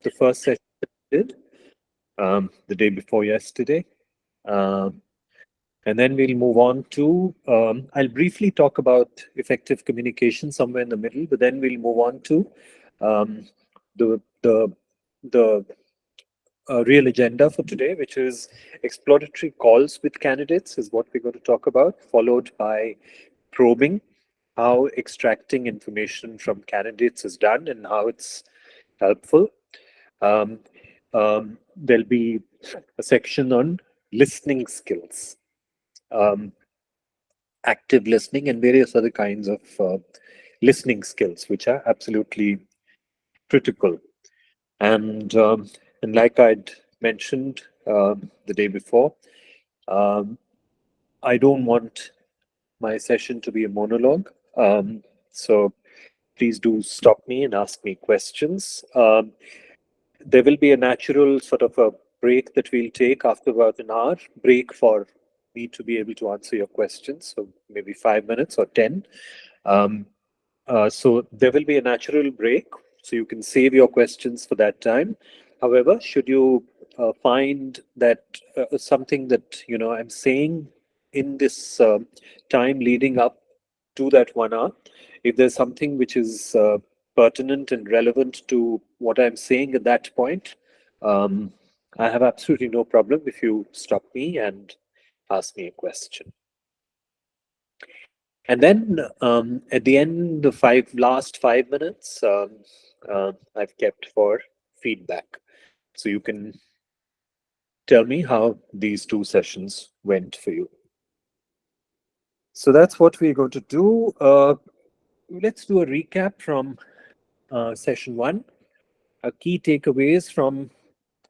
the first session that we did the day before yesterday. Um, and then we'll move on to, I'll briefly talk about effective communication somewhere in the middle, but then we'll move on to um, the, the, the real agenda for today, which is exploratory calls with candidates, is what we're going to talk about, followed by probing, how extracting information from candidates is done and how it's helpful. Um, there'll be a section on listening skills, um, active listening, and various other kinds of listening skills, which are absolutely critical. And and like I'd mentioned the day before, um, I don't want my session to be a monologue. So please do stop me and ask me questions. There will be a natural sort of a break that we'll take after about an hour break for me to be able to answer your questions. So maybe 5 minutes or 10. Um, so there will be a natural break. So you can save your questions for that time. However, should you find that something that I'm saying in this time leading up to that 1 hour, if there's something which is pertinent and relevant to what I'm saying at that point, um, I have absolutely no problem if you stop me and ask me a question. And then at the end, the last 5 minutes, I've kept for feedback. So you can tell me how these two sessions went for you. So that's what we're going to do. Let's do a recap from session one. Key takeaways from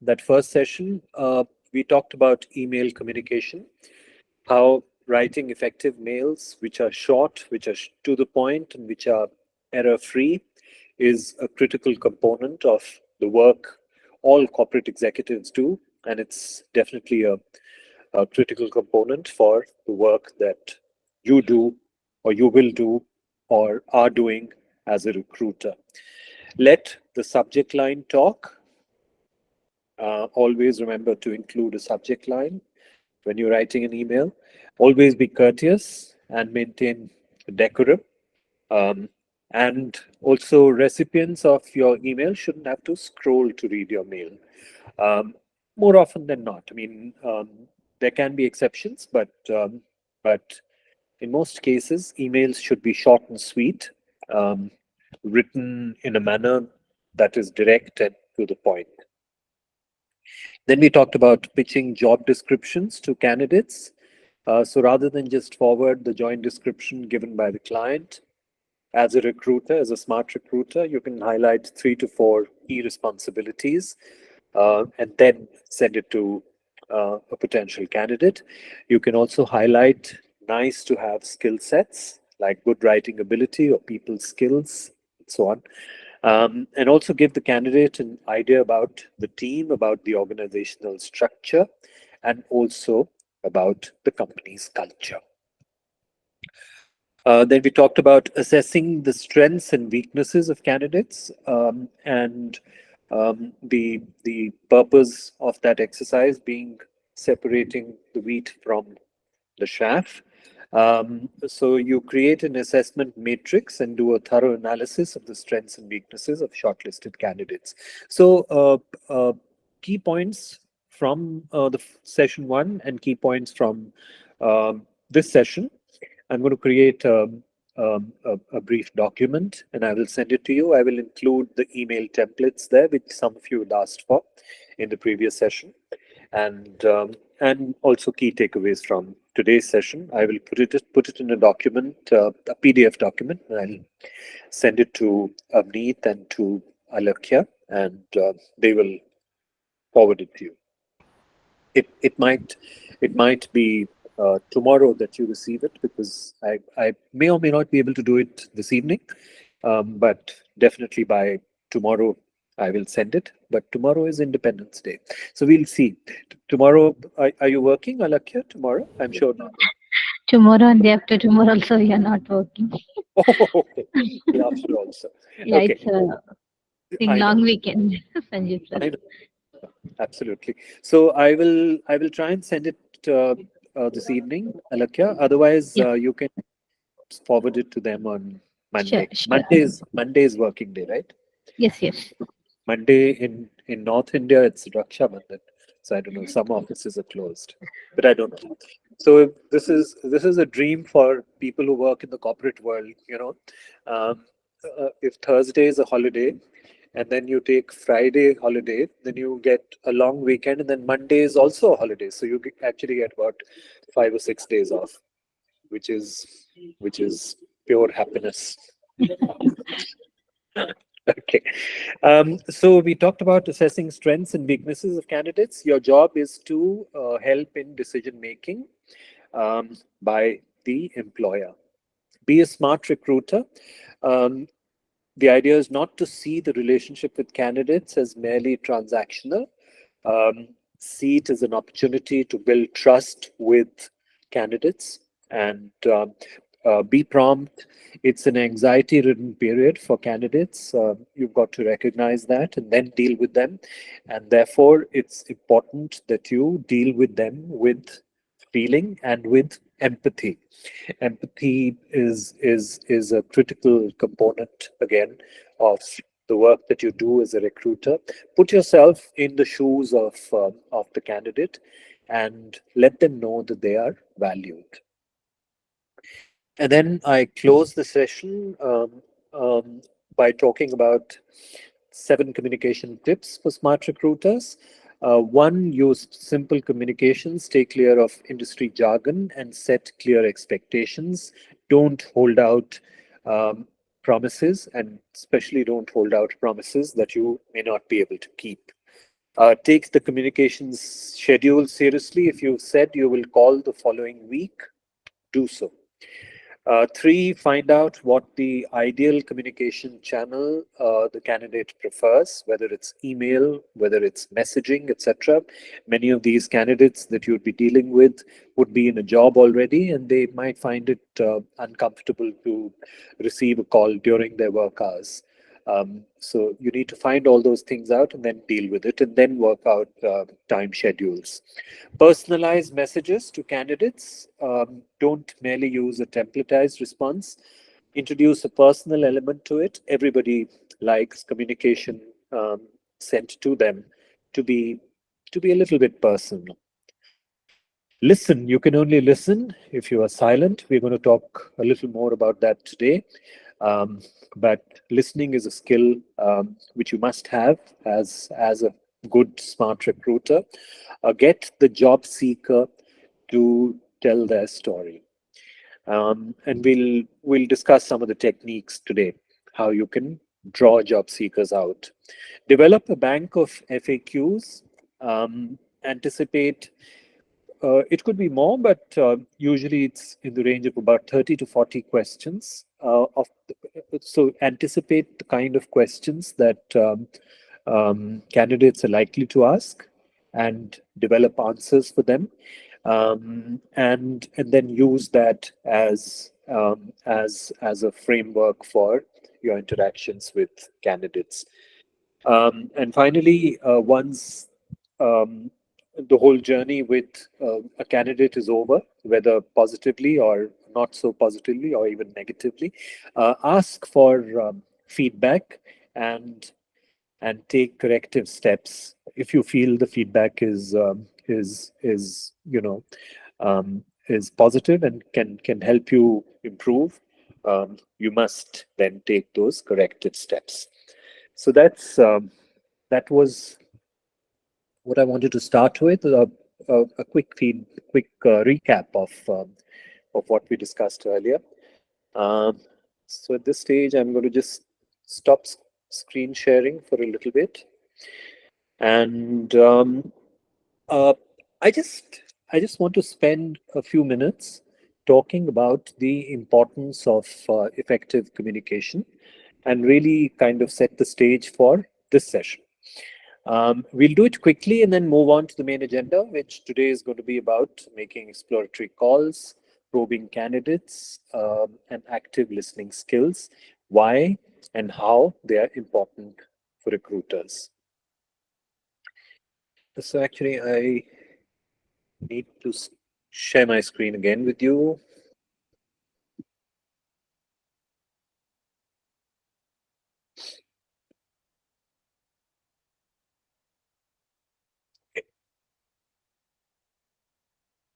that first session. We talked about email communication, how writing effective mails, which are short, which are to the point, and which are error-free, is a critical component of the work all corporate executives do, and it's definitely a critical component for the work that you do, or you will do, or are doing as a recruiter. Let the subject line talk. Always remember to include a subject line when you're writing an email. Always be courteous and maintain decorum. Um, and also, recipients of your email shouldn't have to scroll to read your mail. Um, More often than not. I mean, there can be exceptions, but in most cases, emails should be short and sweet, um, written in a manner that is direct and to the point. Then we talked about pitching job descriptions to candidates. So rather than just forward the joint description given by the client, as a recruiter, as a smart recruiter, you can highlight 3 to 4 key responsibilities and then send it to a potential candidate. You can also highlight nice to have skill sets like good writing ability or people skills, and so on. And also give the candidate an idea about the team, about the organizational structure, and also about the company's culture. Then we talked about assessing the strengths and weaknesses of candidates, and the purpose of that exercise being separating the wheat from the chaff. So you create an assessment matrix and do a thorough analysis of the strengths and weaknesses of shortlisted candidates. So key points from the session one and key points from this session. I'm going to create a brief document and I will send it to you. I will include the email templates there, which some of you had asked for in the previous session, and also key takeaways from today's session. I will put it in a document, a PDF document, and I'll send it to Avneet and to Alakhya, and they will forward it to you. It might be tomorrow that you receive it, because I may or may not be able to do it this evening, but definitely by tomorrow I will send it. But tomorrow is Independence Day, so we'll see. Tomorrow, are you working, Alakhya, tomorrow? I'm sure not. Tomorrow and day after tomorrow also we are not working. Oh, okay. Day after also. Yeah, Okay. it's In I know, long weekend, Sanjay Plus. I know, absolutely. So I will try and send it this evening, Alakya. Otherwise, Yeah, you can forward it to them on sure, Monday. sure. Monday is working day, right? Yes, yes. Monday in North India, it's Raksha Bandhan. So I don't know. Some offices are closed, but I don't know. So this is a dream for people who work in the corporate world. If Thursday is a holiday, and then you take Friday holiday, then you get a long weekend, and then Monday is also a holiday. So you actually get about 5 or 6 days off, which is which is pure happiness. Okay. So we talked about assessing strengths and weaknesses of candidates. Your job is to help in decision making by the employer. Be a smart recruiter. Um, the idea is not to see the relationship with candidates as merely transactional. See it as an opportunity to build trust with candidates and be prompt. It's an anxiety ridden period for candidates. You've got to recognize that and then deal with them. And therefore, it's important that you deal with them with feeling and with empathy. Empathy is a critical component again of the work that you do as a recruiter. Put yourself in the shoes of the candidate and let them know that they are valued. And then I close the session by talking about 7 communication tips for smart recruiters. One, use simple communications, stay clear of industry jargon, and set clear expectations. Don't hold out um, promises, and especially don't hold out promises that you may not be able to keep. Take the communications schedule seriously. If you've said you will call the following week, do so. Three, find out what the ideal communication channel the candidate prefers, whether it's email, whether it's messaging, etc. Many of these candidates that you'd be dealing with would be in a job already, and they might find it uncomfortable to receive a call during their work hours. So you need to find all those things out and then deal with it and then work out time schedules. Personalize messages to candidates. Don't merely use a templatized response. Introduce a personal element to it. Everybody likes communication sent to them to be a little bit personal. Listen. You can only listen if you are silent. We're going to talk a little more about that today. Um, but listening is a skill which you must have as a good smart recruiter. Get the job seeker to tell their story. And we'll discuss some of the techniques today, how you can draw job seekers out. Develop a bank of FAQs. Anticipate it could be more, but usually it's in the range of about 30 to 40 questions. So anticipate the kind of questions that candidates are likely to ask and develop answers for them, and then use that as a framework for your interactions with candidates. And finally, once um, the whole journey with a candidate is over, whether positively or not so positively or even negatively, ask for feedback and take corrective steps if you feel the feedback is is positive and can help you improve. You must then take those corrective steps. So that was what I wanted to start with. A quick recap of what we discussed earlier. Um, so at this stage, I'm going to just stop screen sharing for a little bit, and uh, I just I just want to spend a few minutes talking about the importance of effective communication and really kind of set the stage for this session. We'll do it quickly and then move on to the main agenda, which today is going to be about making exploratory calls, probing candidates, and active listening skills, why and how they are important for recruiters. So actually, I need to share my screen again with you.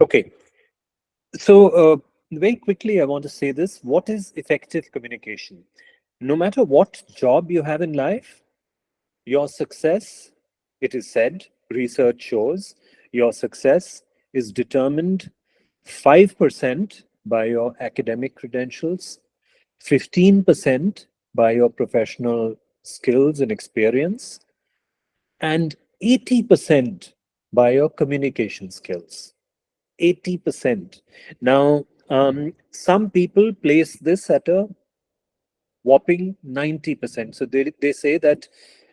Okay. So very quickly, I want to say this. What is effective communication? No matter what job you have in life, your success, it is said, research shows, your success is determined 5% by your academic credentials, 15% by your professional skills and experience, and 80% by your communication skills. 80%. Now, some people place this at a whopping 90%. So they say that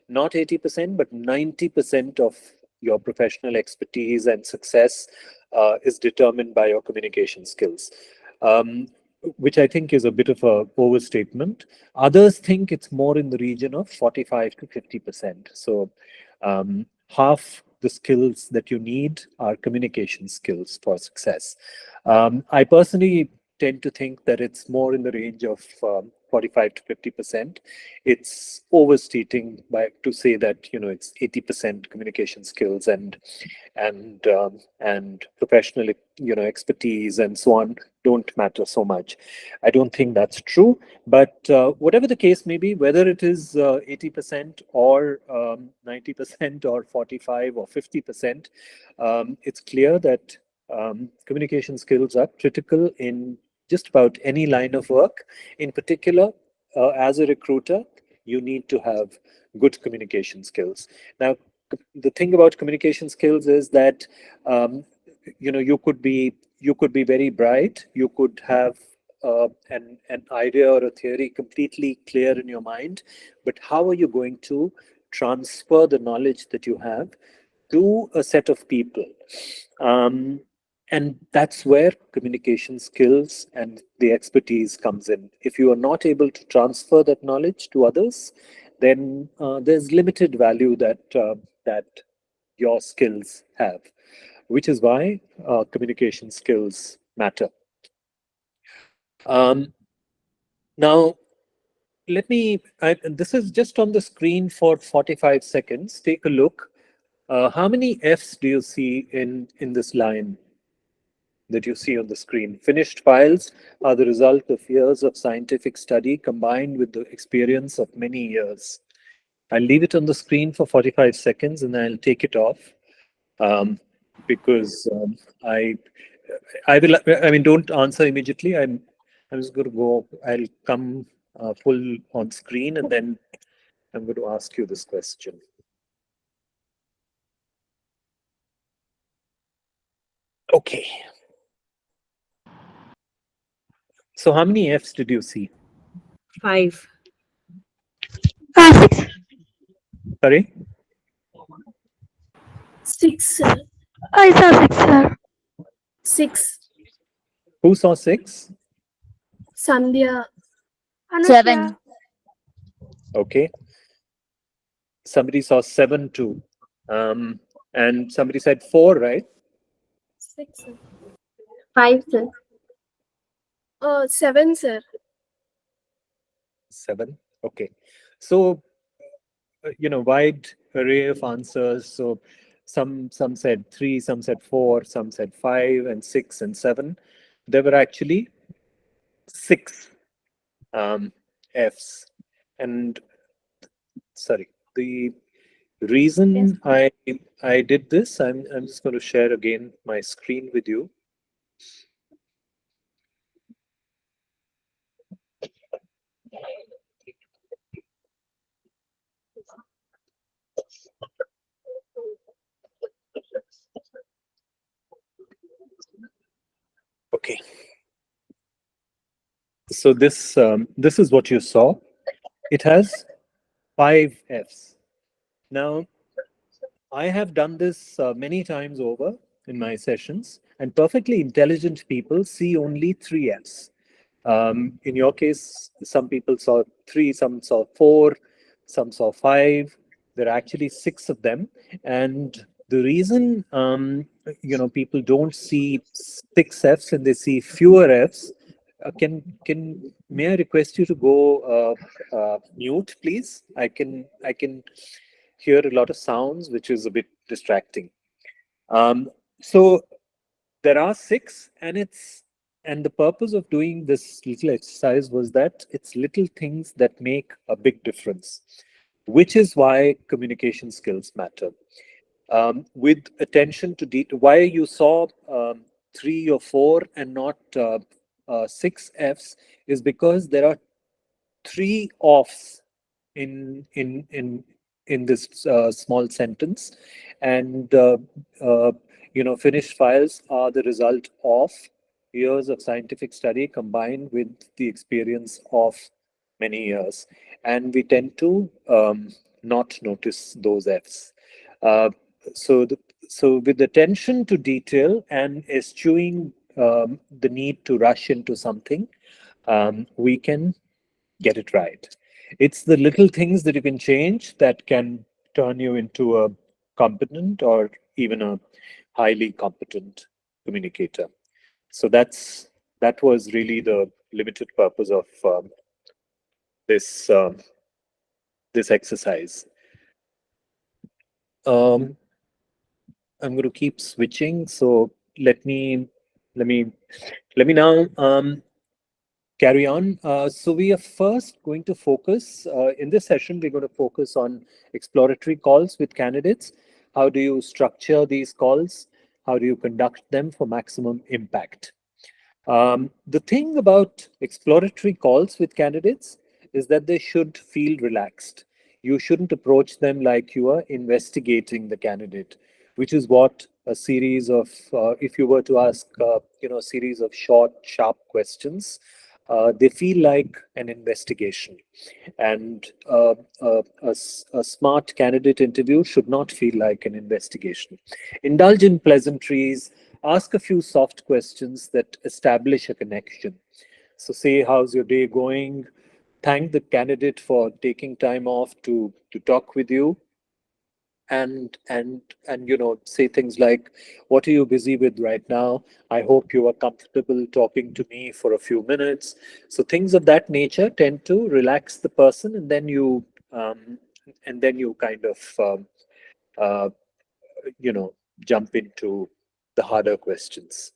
not 80%, but 90% of your professional expertise and success is determined by your communication skills, um, which I think is a bit of a overstatement. Others think it's more in the region of 45 to 50%. So half the skills that you need are communication skills for success. I personally tend to think that it's more in the range of 45 to 50%. It's overstating by to say that it's 80% communication skills and professional expertise and so on don't matter so much. I don't think that's true. But whatever the case may be, whether it is 80% or 90% or 45 or 50%, it's clear that communication skills are critical in just about any line of work. In particular, as a recruiter, you need to have good communication skills. Now, the thing about communication skills is that you could be very bright. You could have an idea or a theory completely clear in your mind, but how are you going to transfer the knowledge that you have to a set of people? Um, and that's where communication skills and the expertise comes in. If you are not able to transfer that knowledge to others, then there's limited value that your skills have, which is why communication skills matter. Now, this is just on the screen for 45 seconds. Take a look. How many F's do you see in this line that you see on the screen? Finished files are the result of years of scientific study combined with the experience of many years. I'll leave it on the screen for 45 seconds and I'll take it off, um, because I I will. I mean, don't answer immediately. I'm just going to go. I'll come full on screen and then I'm going to ask you this question. Okay. So how many F's did you see? 5. 6. Sorry. 6, sir. I saw 6, sir. 6. Who saw 6? Sandhya. 7. Okay. Somebody saw 7 too. And somebody said 4, right? 6, sir. 5, sir. 7, sir. 7. Okay. So wide array of answers. So some said 3, some said 4, some said 5 and 6 and 7. There were actually 6 F's. And sorry, the reason I did this, I'm just going to share again my screen with you. Okay. So this is what you saw. It has 5 F's. Now, I have done this many times over in my sessions, and perfectly intelligent people see only 3 F's. In your case, some people saw 3, some saw 4, some saw 5, There are actually 6 of them, and the reason people don't see 6 Fs and they see fewer Fs. Can may I request you to go mute, please? I can hear a lot of sounds, which is a bit distracting. So there are 6, and the purpose of doing this little exercise was that it's little things that make a big difference, which is why communication skills matter. With attention to detail, why you saw 3 or 4 and not 6 Fs is because there are 3 offs in in in in this small sentence, and uh, finished files are the result of years of scientific study combined with the experience of many years, and we tend to not notice those Fs. Uh, so the, so with attention to detail and eschewing the need to rush into something, we can get it right. It's the little things that you can change that can turn you into a competent or even a highly competent communicator. So that was really the limited purpose of this this exercise. Um, I'm going to keep switching. So let me let me now carry on. So we are first going to focus in this session. We're going to focus on exploratory calls with candidates. How do you structure these calls? How do you conduct them for maximum impact? The thing about exploratory calls with candidates is that they should feel relaxed. You shouldn't approach them like you are investigating the candidate, which is what a series of, if you were to ask, a series of short, sharp questions, they feel like an investigation. And a smart candidate interview should not feel like an investigation. Indulge in pleasantries, ask a few soft questions that establish a connection. So say, how's your day going? Thank the candidate for taking time off to talk with you, and say things like, what are you busy with right now? I hope you are comfortable talking to me for a few minutes. So things of that nature tend to relax the person, and then you kind of uh, you know jump into the harder questions.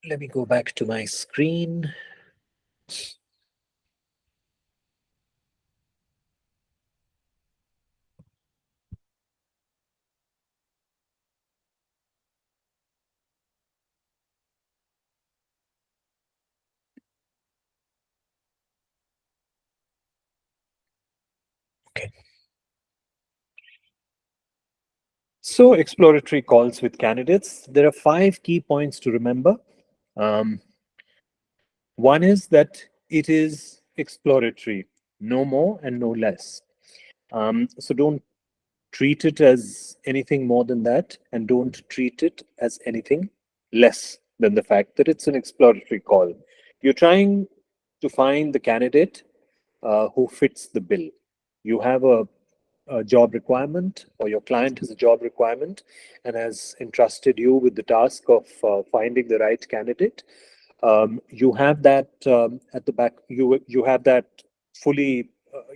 Let me go back to my screen. Okay. So exploratory calls with candidates. There are 5 key points to remember. Um, One is that it is exploratory, no more and no less. So don't treat it as anything more than that, and don't treat it as anything less than the fact that it's an exploratory call. You're trying to find the candidate who fits the bill. You have a job requirement, or your client has a job requirement and has entrusted you with the task of finding the right candidate. You have that at the back. You have that fully,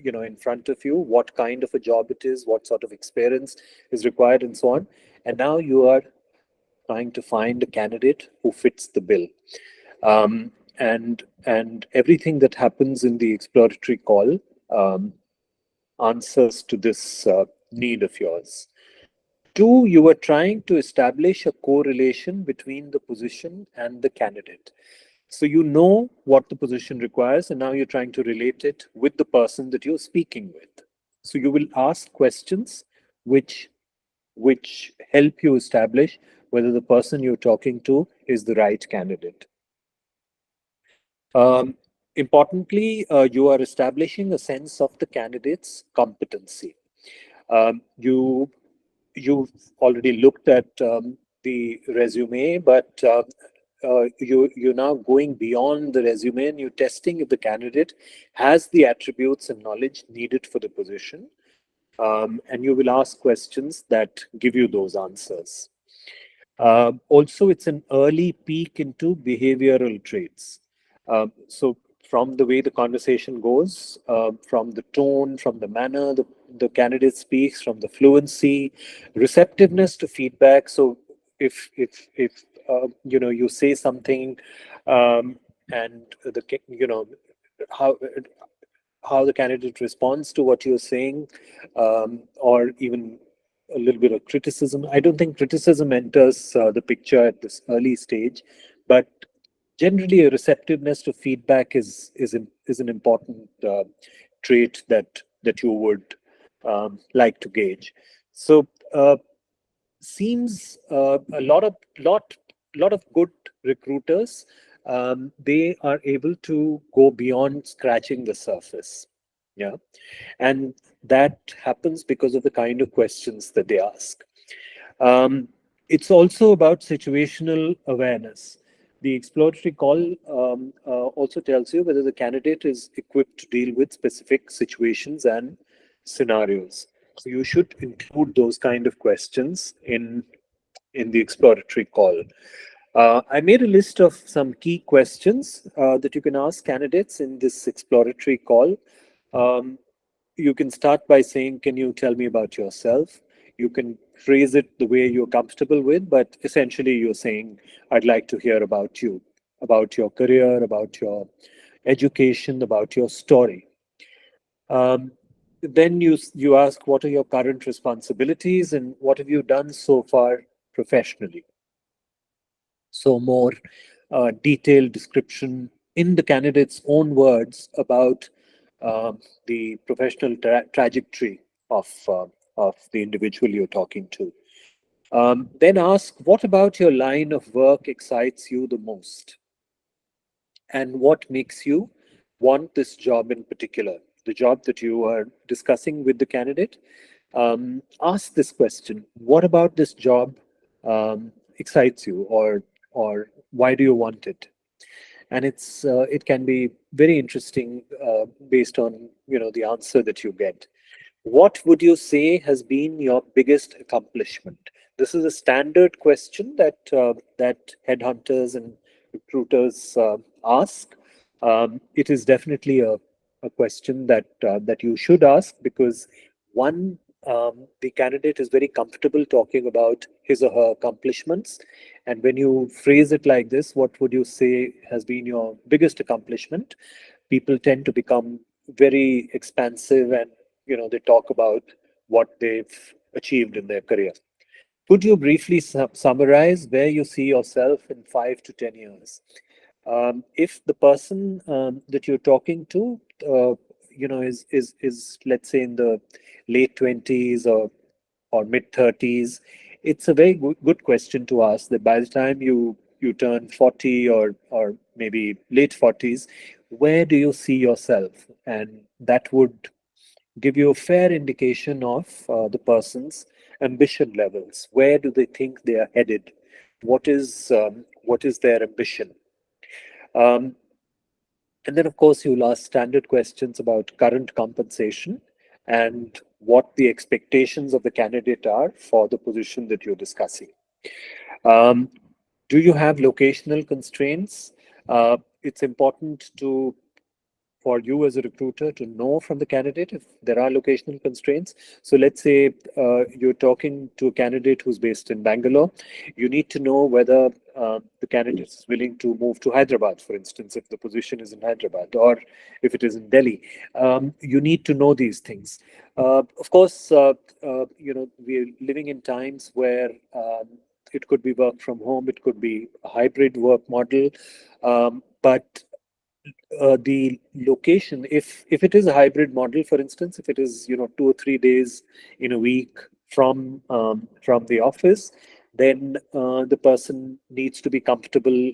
in front of you. What kind of a job it is, what sort of experience is required, and so on. And now you are trying to find a candidate who fits the bill. And everything that happens in the exploratory call answers to this need of yours. 2, you are trying to establish a correlation between the position and the candidate. So you know what the position requires, and now you're trying to relate it with the person that you're speaking with. So you will ask questions which help you establish whether the person you're talking to is the right candidate. Importantly, you are establishing a sense of the candidate's competency. You've already looked at the resume, but you're now going beyond the resume and you're testing if the candidate has the attributes and knowledge needed for the position. And you will ask questions that give you those answers. Also, it's an early peek into behavioral traits. So, from the way the conversation goes, from the tone, from the manner the candidate speaks, from the fluency, receptiveness to feedback. So, if you say something, and how how the candidate responds to what you're saying, or even a little bit of criticism. I don't think criticism enters the picture at this early stage, but generally a receptiveness to feedback is an important trait that you would like to gauge. So seems a lot of good recruiters, they are able to go beyond scratching the surface. Yeah, and that happens because of the kind of questions that they ask. Um, it's also about situational awareness. The exploratory call also tells you whether the candidate is equipped to deal with specific situations and scenarios. So you should include those kind of questions in the exploratory call. I made a list of some key questions that you can ask candidates in this exploratory call. Um, you can start by saying, "Can you tell me about yourself?" You can phrase it the way you're comfortable with, but essentially you're saying, "I'd like to hear about you, about your career, about your education, about your story." Um, then you ask, "What are your current responsibilities and what have you done so far professionally?" So more detailed description in the candidate's own words about uh, the professional trajectory of the individual you're talking to. Then ask, "What about your line of work excites you the most? And what makes you want this job in particular?" The job that you are discussing with the candidate. Ask this question: "What about this job excites you, or why do you want it?" And it can be very interesting based on the answer that you get. What would you say has been your biggest accomplishment? This is a standard question that headhunters and recruiters ask. It is definitely a question that you should ask, because one, the candidate is very comfortable talking about his or her accomplishments, and when you phrase it like this, "What would you say has been your biggest accomplishment?" People tend to become very expansive, and they talk about what they've achieved in their career. Could you briefly summarize where you see yourself in 5 to 10 years? If the person that you're talking to, is let's say in the late 20s or mid 30s, it's a very good question to ask. That by the time you turn 40 or maybe late 40s, where do you see yourself? And that would give you a fair indication of the person's ambition levels. Where do they think they are headed? What is their ambition? Um, and then, of course, you'll ask standard questions about current compensation and what the expectations of the candidate are for the position that you're discussing. Um, do you have locational constraints? It's important for you as a recruiter to know from the candidate if there are locational constraints. So let's say you're talking to a candidate who's based in Bangalore. You need to know whether the candidate is willing to move to Hyderabad, for instance, if the position is in Hyderabad, or if it is in Delhi. You need to know these things. Of course, we're living in times where it could be work from home, it could be a hybrid work model, but the location, if it is a hybrid model, for instance, if it is 2 or 3 days in a week from the office, then the person needs to be comfortable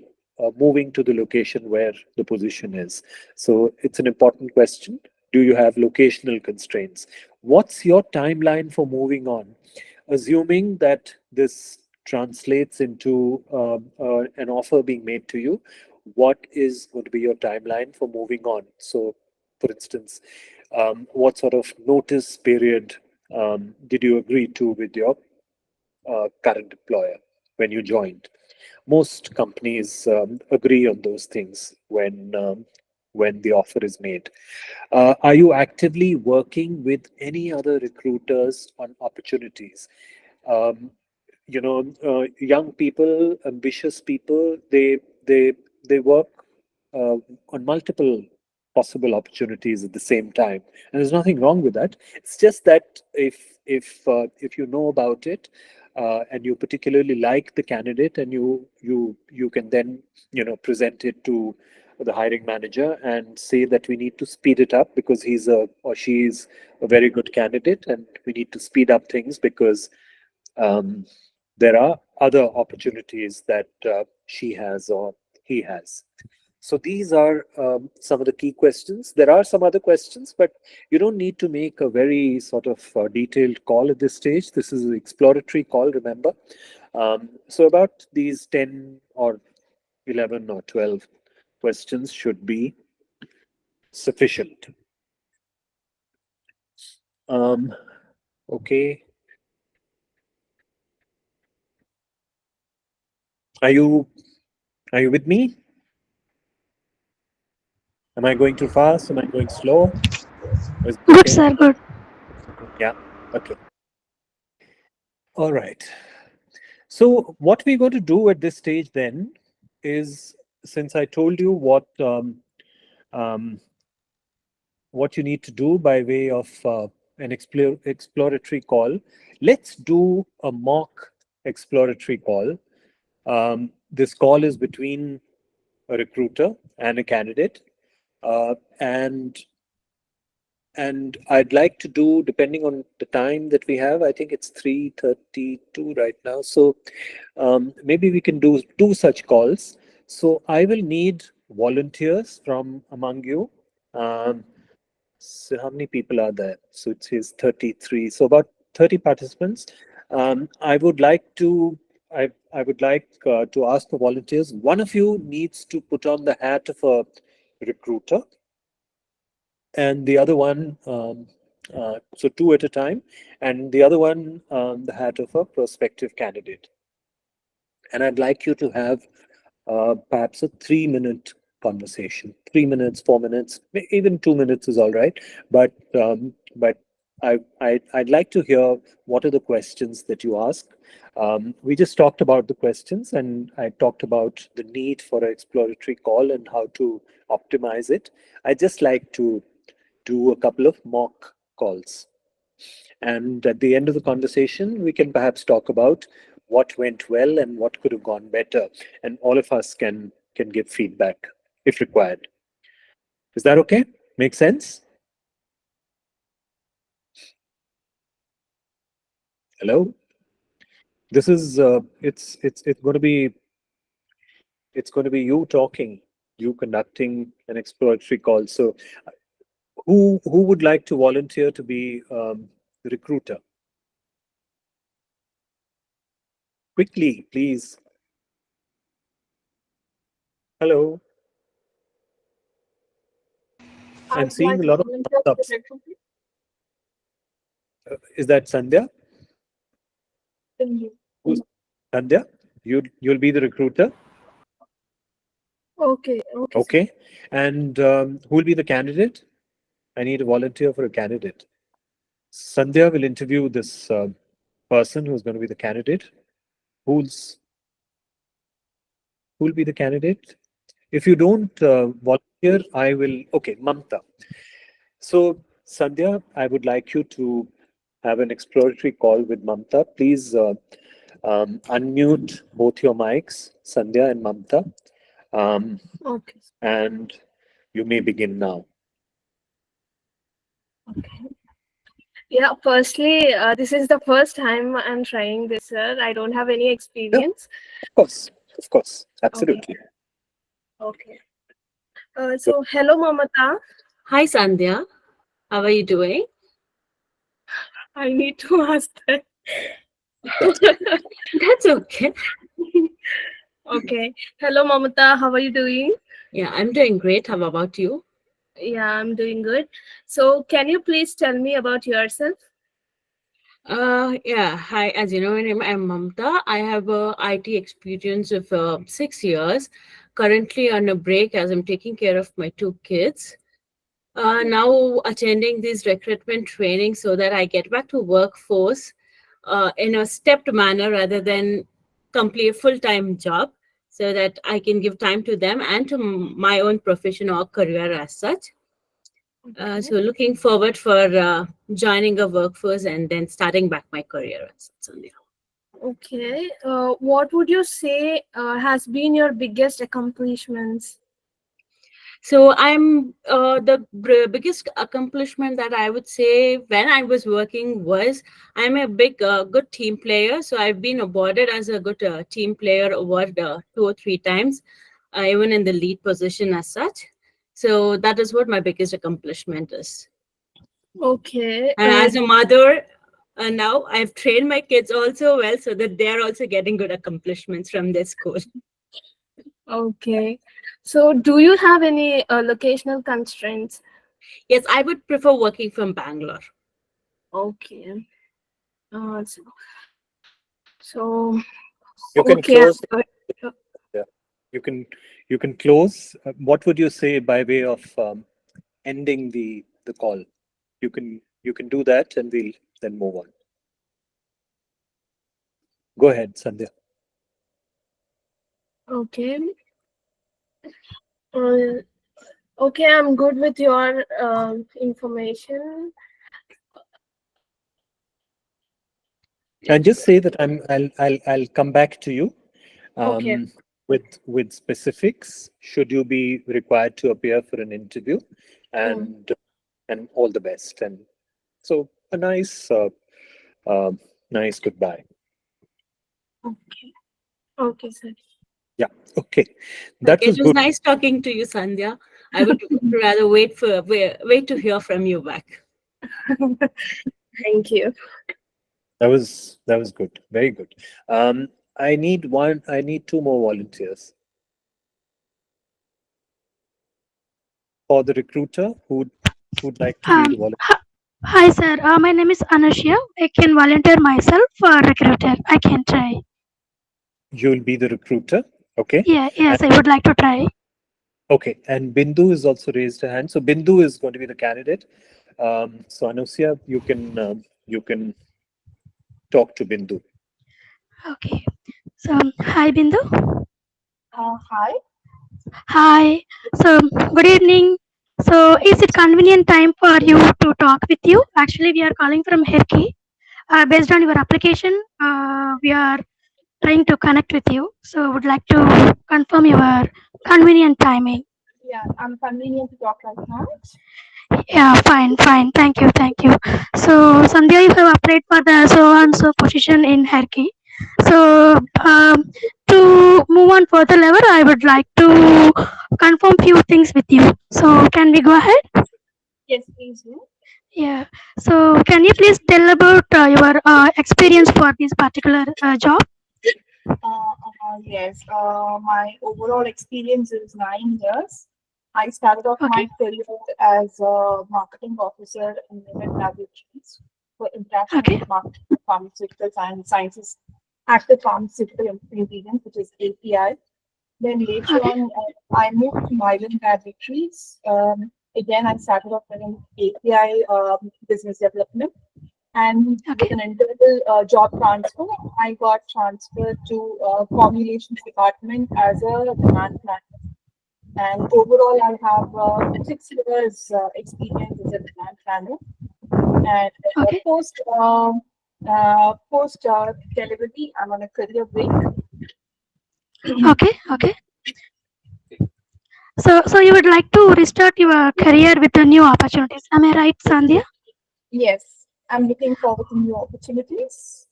moving to the location where the position is. So it's an important question. Do you have locational constraints? What's your timeline for moving on? Assuming that this translates into an offer being made to you, what is going to be your timeline for moving on? So, for instance, what sort of notice period did you agree to with your current employer when you joined? Most companies agree on those things when the offer is made. Are you actively working with any other recruiters on opportunities? Um, Young people, ambitious people, they work on multiple possible opportunities at the same time, and there's nothing wrong with that. It's just that if you know about it, and you particularly like the candidate, and you can then present it to the hiring manager and say that we need to speed it up because he's a or she is a very good candidate, and we need to speed up things because um, there are other opportunities that she has or he has. So these are some of the key questions. There are some other questions, but you don't need to make a very sort of detailed call at this stage. This is an exploratory call, remember. So about these 10 or 11 or 12 questions should be sufficient. Okay. Are you with me? Am I going too fast? Am I going slow? Is it Good, okay? sir. Good. Yeah. Okay. All right. So what we're going to do at this stage then is, since I told you um, what you need to do by way of an exploratory call, let's do a mock exploratory call. This call is between a recruiter and a candidate, and I'd like to do, depending on the time that we have, I think it's 3:32 right now. So maybe we can do two such calls. So I will need volunteers from among you. Um, so how many people are there? So it says 33. So about 30 participants. I would like to I would like to ask the volunteers. One of you needs to put on the hat of a recruiter, and the other one, so two at a time, and the other one, the hat of a prospective candidate. And I'd like you to have perhaps a 3 minute conversation. 3 minutes, 4 minutes, even 2 minutes is all right. But I'd like to hear what are the questions that you ask. We just talked about the questions, and I talked about the need for an exploratory call and how to optimize it. I'd just like to do a couple of mock calls. And at the end of the conversation, we can perhaps talk about what went well and what could have gone better. And all of us can give feedback if required. Is that okay? Make sense? Hello? This is it's going to be you talking, you conducting an exploratory call. So who would like to volunteer to be the recruiter? Quickly, please. Hello. I'm seeing a lot of thumbs ups. Is that Sandhya? Who's Sandhya? You'll be the recruiter. Okay. Okay. Okay. And who will be the candidate? I need a volunteer for a candidate. Sandhya will interview this person who's going to be the candidate. Who's who'll be the candidate? If you don't volunteer, I will. Okay, Mamta. So Sandhya, I would like you to have an exploratory call with Mamta. Please unmute both your mics, Sandhya and Mamta. Okay. And you may begin now. Okay. Yeah, firstly, this is the first time I'm trying this, sir. I don't have any experience. Of course, absolutely. Okay. So, hello, Mamata. Hi, Sandhya. How are you doing? I need to ask that. That's okay. Okay. Hello, Mamata. How are you doing? Yeah, I'm doing great. How about you? Yeah, I'm doing good. So, can you please tell me about yourself? Yeah. Hi. As you know, my name I'm Mamta. I have a IT experience of 6 years. Currently on a break as I'm taking care of my two kids. Now attending these recruitment training so that I get back to workforce in a stepped manner rather than complete a full-time job, so that I can give time to them and to my own profession or career as such. So looking forward for joining a workforce and then starting back my career as such, Sandhya. Okay. What would you say has been your biggest accomplishments? So I'm biggest accomplishment that I would say when I was working was I'm a big good team player. So I've been awarded as a good team player award 2 or 3 times, even in the lead position as such. So that is what my biggest accomplishment is. Okay. And as a mother, now I've trained my kids also well so that they're also getting good accomplishments from their school. Okay. So, do you have any locational constraints? Yes, I would prefer working from Bangalore. Okay. So You can okay. close. Yeah. You can you can close. What would you say by way of ending the call? You can do that, and we'll then move on. Go ahead, Sandhya. Okay. Uh, okay, I'm good with your information. And just say that I'll come back to you Okay. with specifics should you be required to appear for an interview, Mm. and all the best. And so a uh, nice goodbye. Okay. Okay, sir. Yeah. Okay. That Okay, it was was good. nice talking to you, Sandhya. I would rather wait to hear from you back. Thank you. That was good. Very good. Um, I need two more volunteers for the recruiter who'd like to be the volunteer. Hi, sir. My name is Anushya. I can volunteer myself for recruiter. I can try. You'll be the recruiter. Okay. Yeah, And yes, I would like to try. okay. And Bindu has also raised her hand. So Bindu is going to be the candidate. So Anusia, you can talk to Bindu. Okay. So, hi, Bindu. Hi. Hi. So, good evening. So, is it convenient time for you to talk with you? Actually, we are calling from Herki. Based on your application, we are trying to connect with you. So, would like to confirm your convenient timing. Yeah, I'm convenient to talk right now. Yeah, fine, fine. Thank you, thank you. So, Sandhya, you have applied for the so and so position in Herki. So, to move on further level, I would like to confirm few things with you. So, can we go ahead? Yes, please do. Yeah. So, can you please tell about your experience for this particular job? Yes, my overall experience is 9 years. I started off Okay. my career as a marketing officer in Unit Laboratories for international Okay. marketing of pharmaceuticals and sciences, active pharmaceutical ingredients, which is API. Then later Okay. on, I moved to Mylan Laboratories. Again, I started off in API business development. And with Okay. an internal job transfer, I got transferred to formulations department as a demand planner. And overall, I have 6 years experience as a demand planner. And Okay. post delivery, I'm on a career break. Okay. Okay. So you would like to restart your career with the new opportunities. Am I right, Sandhya? Yes, I'm looking forward to new opportunities.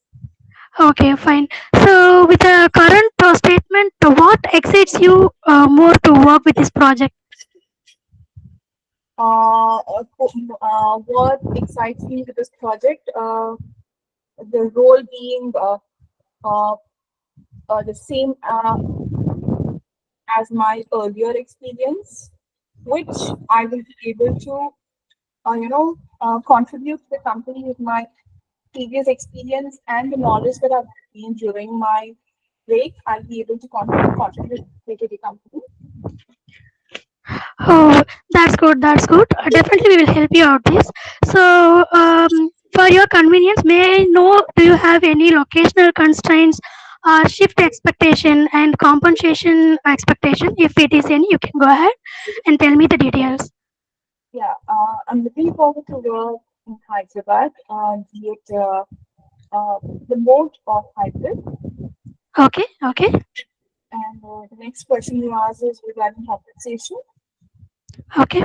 Okay, fine. So with the current statement, what excites you more to work with this project? What excites me with this project? the role being the same as my earlier experience, which I will be able to, contribute to the company with my previous experience and the knowledge that I've gained during my break. I'll be able to contribute to the company. Oh, that's good. That's good. Definitely, we will help you out this. So, for your convenience, may I know, do you have any locational constraints, shift expectation, and compensation expectation? If it is any, you can go ahead and tell me the details. Yeah, I'm looking forward to work in Hyderabad, be it the mode of hybrid. Okay. Okay. And the next question you asked is regarding compensation. Okay.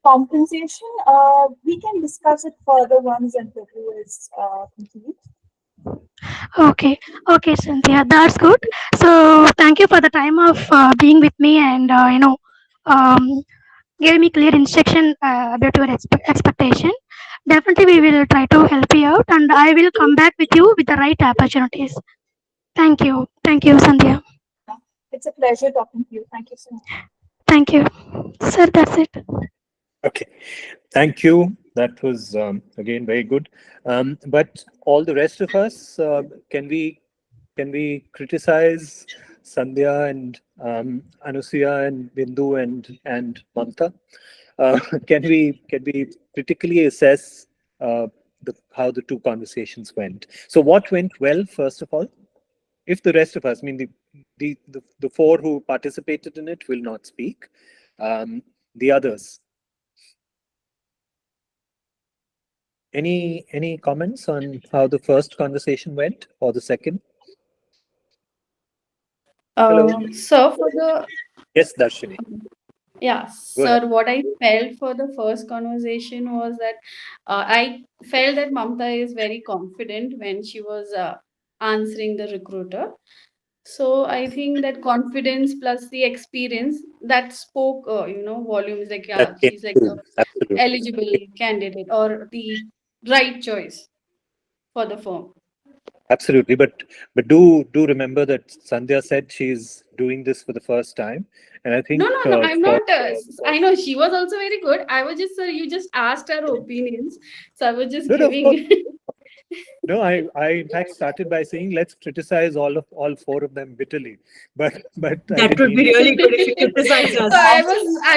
Compensation, we can discuss it further once interview is complete. Okay. Okay, Cynthia, that's good. So, thank you for the time of being with me and um, gave me clear instruction about your expectation. Definitely, we will try to help you out, and I will come back with you with the right opportunities. Thank you. Thank you, Sandhya. It's a pleasure talking to you. Thank you so much. Thank you. Sir, that's it. Okay, thank you. That was again very good. But all the rest of us, can we criticize Sandhya and Anusuya and Bindu and Mamta? Can we critically assess how the two conversations went? So what went well, first of all? If the rest of us, I mean the four who participated in it will not speak. The others. Any comments on how the first conversation went or the second? Hello. So for the Yes, Darshini. yeah, Go ahead. sir, what I felt for the first conversation was that I felt that Mamta is very confident when she was answering the recruiter. So I think that confidence plus the experience that spoke, volumes. Like, yeah, That came she's like through. the Absolutely. eligible candidate or the right choice for the firm. Absolutely. But do remember that Sandhya said she's doing this for the first time. And I think No. I'm for not. I know she was also very good. I was just, you just asked her opinions, so I was just no, of course. giving. No, I in fact started by saying let's criticize all four of them bitterly. But I That didn't would be mean really good if you criticize So us. I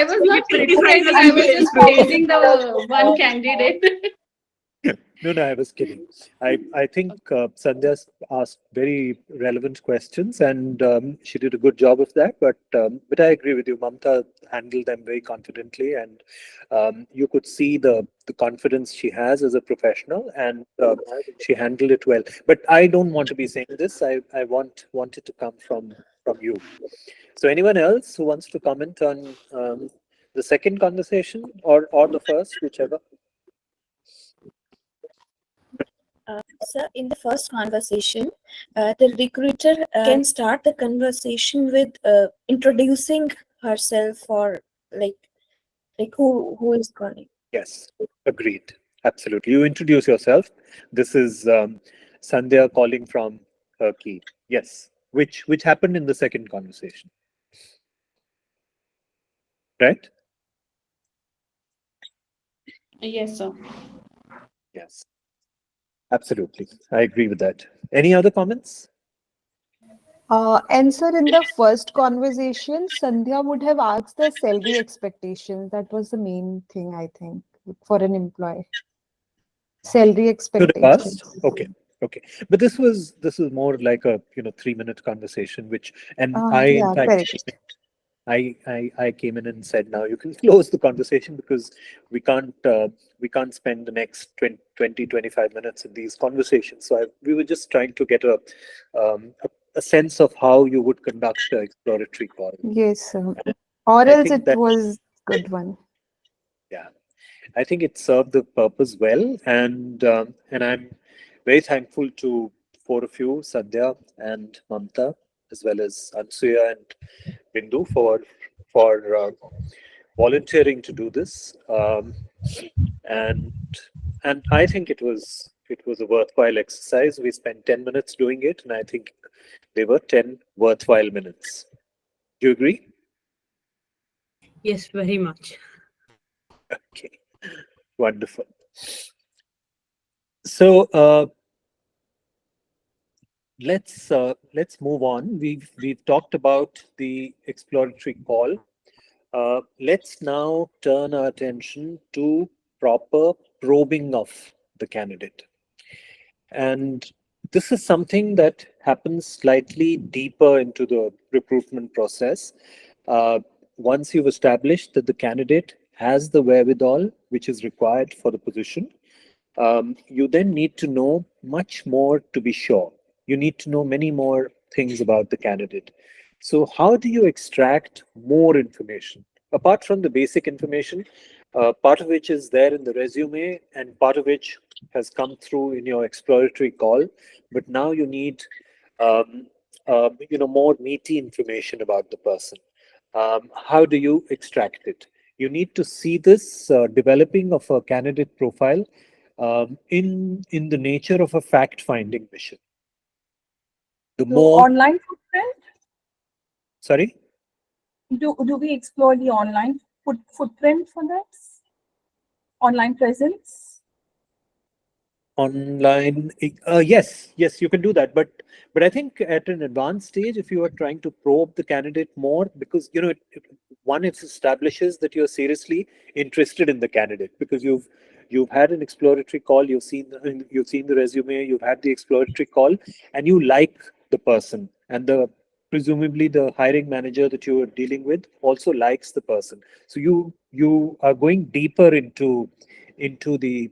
was You not criticize criticizing. us I was very just good. praising the one candidate. No, I was kidding. I think Sandhya asked very relevant questions, and she did a good job of that. But I agree with you. Mamta handled them very confidently, and you could see the confidence she has as a professional, and she handled it well. But I don't want to be saying this. I want it to come from you. So anyone else who wants to comment on the second conversation or the first, whichever? Sir, in the first conversation, the recruiter can start the conversation with introducing herself or like who is calling. Yes, agreed. Absolutely. You introduce yourself. This is Sandhya calling from Turkey. Yes, which happened in the second conversation, right? Yes, sir. Yes, absolutely. I agree with that. Any other comments? And sir, in the first conversation, Sandhya would have asked the salary expectations. That was the main thing, I think, for an employee. Salary To the expectations. past? Okay. But this was more like a 3-minute conversation, and I in Yeah, fact correct. I came in and said, now you can close the conversation because we can't spend the next 20-25 minutes in these conversations. So we were just trying to get a sense of how you would conduct an exploratory call. Yes, And or I else think it that, was good one. yeah, I think it served the purpose well, and I'm very thankful to four of you, Sandhya and Mamta, as well as Ansuya and Bindu for volunteering to do this, and I think it was it was a worthwhile exercise. We spent 10 minutes doing it, and I think they were 10 worthwhile minutes. Do you agree? Yes, very much. Okay, wonderful. So let's move on. We've talked about the exploratory call. Let's now turn our attention to proper probing of the candidate. And this is something that happens slightly deeper into the recruitment process. Once you've established that the candidate has the wherewithal which is required for the position, you then need to know much more to be sure. You need to know many more things about the candidate. So, how do you extract more information? Apart from the basic information, part of which is there in the resume and part of which has come through in your exploratory call, but now you need um, more meaty information about the person. How do you extract it? You need to see this developing of a candidate profile in the nature of a fact-finding mission. The So more, online footprint, sorry, do we explore the online footprint for this? Online presence? online, yes, you can do that, but I think at an advanced stage, if you are trying to probe the candidate more, because it establishes that you're seriously interested in the candidate, because you've had an exploratory call, you've seen the resume, you've had the exploratory call, and you like the person, and presumably the hiring manager that you are dealing with also likes the person. So you are going deeper into the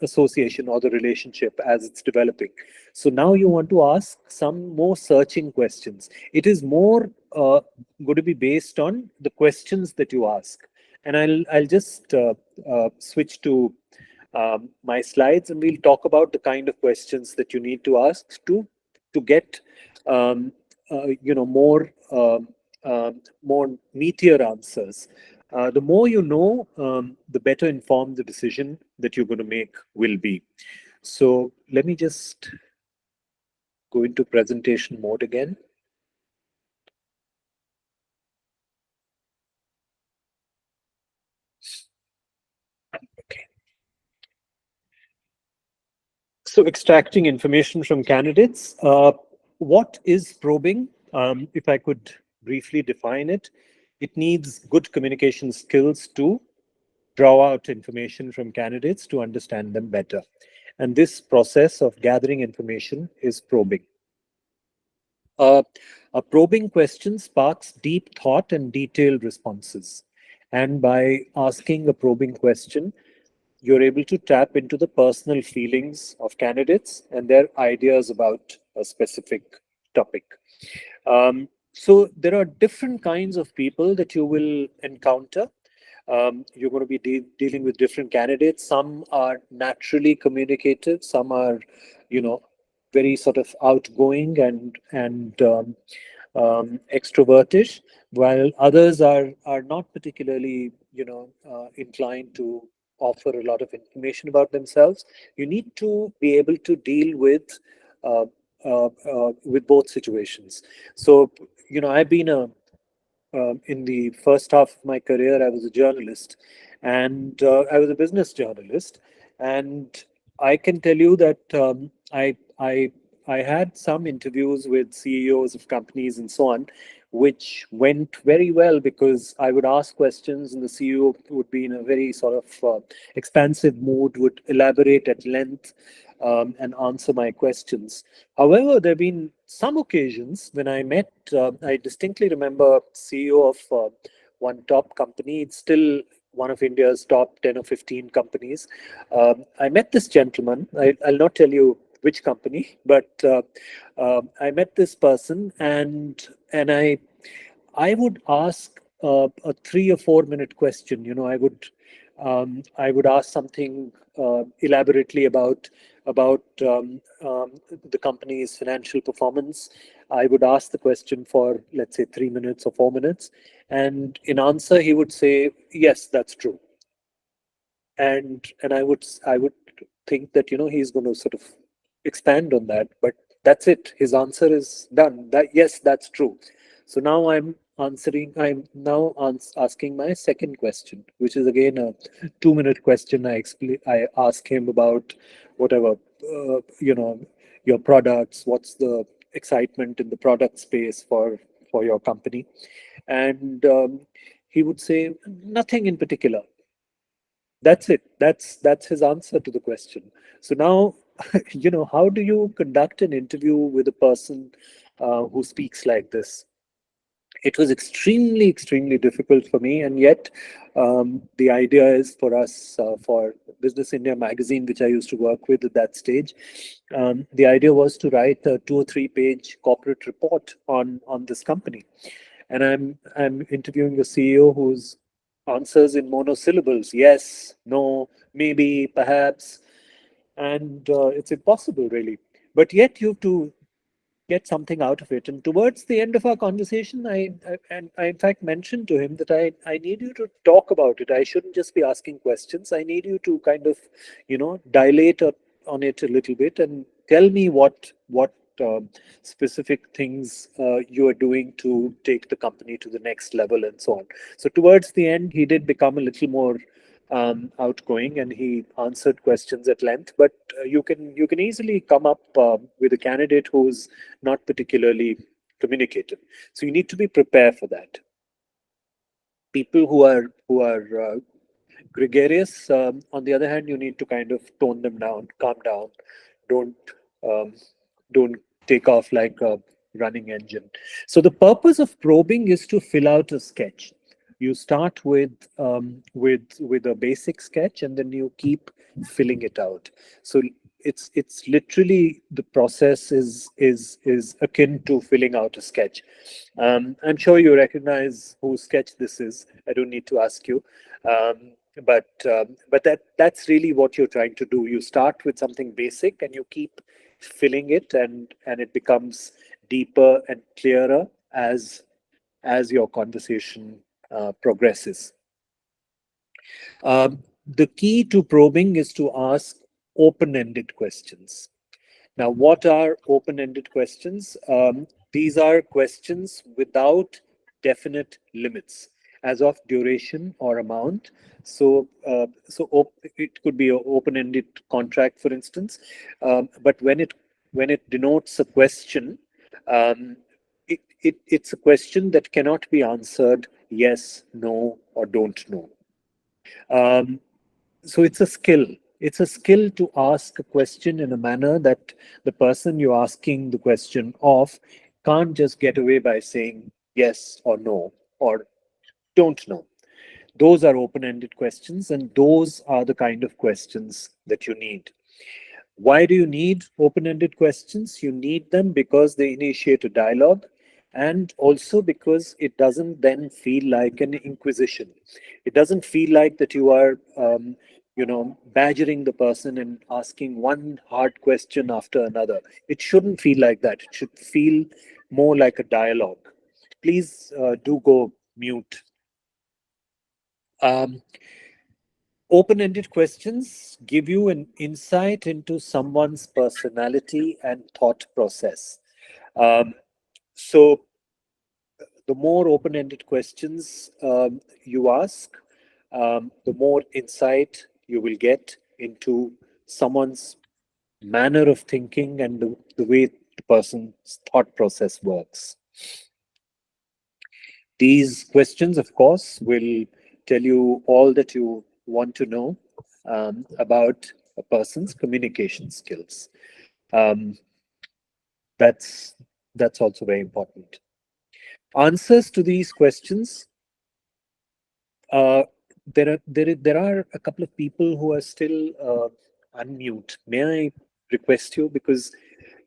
association or the relationship as it's developing. So now you want to ask some more searching questions. It is more going to be based on the questions that you ask. And I'll just switch to my slides, and we'll talk about the kind of questions that you need to ask to get more meatier answers. The more you know, the better informed the decision that you're going to make will be. So let me just go into presentation mode again. Okay. So extracting information from candidates. What is probing? If I could briefly define it, it needs good communication skills to draw out information from candidates to understand them better. And this process of gathering information is probing. A probing question sparks deep thought and detailed responses. And by asking a probing question, you're able to tap into the personal feelings of candidates and their ideas about a specific topic. So there are different kinds of people that you will encounter. You're going to be dealing with different candidates. Some are naturally communicative. Some are, very sort of outgoing and extrovertish, while others are not particularly, inclined to offer a lot of information about themselves. You need to be able to deal with both situations. So, I've been in the first half of my career, I was a journalist, and I was a business journalist, and I can tell you that I had some interviews with CEOs of companies and so on, which went very well because I would ask questions, and the CEO would be in a very sort of expansive mood, would elaborate at length and answer my questions. However, there have been some occasions when I distinctly remember CEO of one top company. It's still one of India's top 10 or 15 companies. I met this gentleman. I'll not tell you which company, but I met this person, and I would ask a 3 or 4 minute question. I would ask something elaborately about the company's financial performance. I would ask the question for, let's say, 3 minutes or 4 minutes, and in answer he would say, "Yes, that's true." And I would think that, he's going to sort of expand on that, but that's it. His answer is done. That, yes, that's true. So now I'm now asking my second question, which is again a 2-minute question. I ask him about whatever, your products, what's the excitement in the product space for your company. And he would say nothing in particular. That's it. That's his answer to the question. So now, how do you conduct an interview with a person who speaks like this? It was extremely, extremely difficult for me, and yet the idea is for us, for Business India magazine, which I used to work with at that stage. The idea was to write a 2 or 3 page corporate report on this company, and I'm interviewing the CEO whose answers in monosyllables: yes, no, maybe, perhaps, and it's impossible really. But yet you have to get something out of it. And towards the end of our conversation, I in fact mentioned to him that I need you to talk about it. I shouldn't just be asking questions. I need you to kind of, dilate on it a little bit and tell me what specific things you are doing to take the company to the next level and so on. So towards the end, he did become a little more outgoing, and he answered questions at length. But you can easily come up with a candidate who's not particularly communicative. So you need to be prepared for that. People who are gregarious, on the other hand, you need to kind of tone them down, calm down. Don't um, don't take off like a running engine. So the purpose of probing is to fill out a sketch. You start with a basic sketch, and then you keep filling it out. So it's literally, the process is akin to filling out a sketch. I'm sure you recognize whose sketch this is. I don't need to ask you. But that's really what you're trying to do. You start with something basic and you keep filling it, and it becomes deeper and clearer as your conversation progresses. The key to probing is to ask open-ended questions. Now, what are open-ended questions? These are questions without definite limits as of duration or amount. So, it could be an open-ended contract, for instance. But when it denotes a question, it's a question that cannot be answered yes, no, or don't know. So it's a skill. It's a skill to ask a question in a manner that the person you're asking the question of can't just get away by saying yes or no or don't know. Those are open-ended questions, and those are the kind of questions that you need. Why do you need open-ended questions? You need them because they initiate a dialogue, and also because it doesn't then feel like an inquisition. It doesn't feel like that you are, badgering the person and asking one hard question after another. It shouldn't feel like that. It should feel more like a dialogue. Please do go mute. Open-ended questions give you an insight into someone's personality and thought process. So the more open-ended questions you ask, the more insight you will get into someone's manner of thinking and the way the person's thought process works. These questions, of course, will tell you all that you want to know about a person's communication skills. That's also very important. Answers to these questions. There are a couple of people who are still unmute. May I request you, because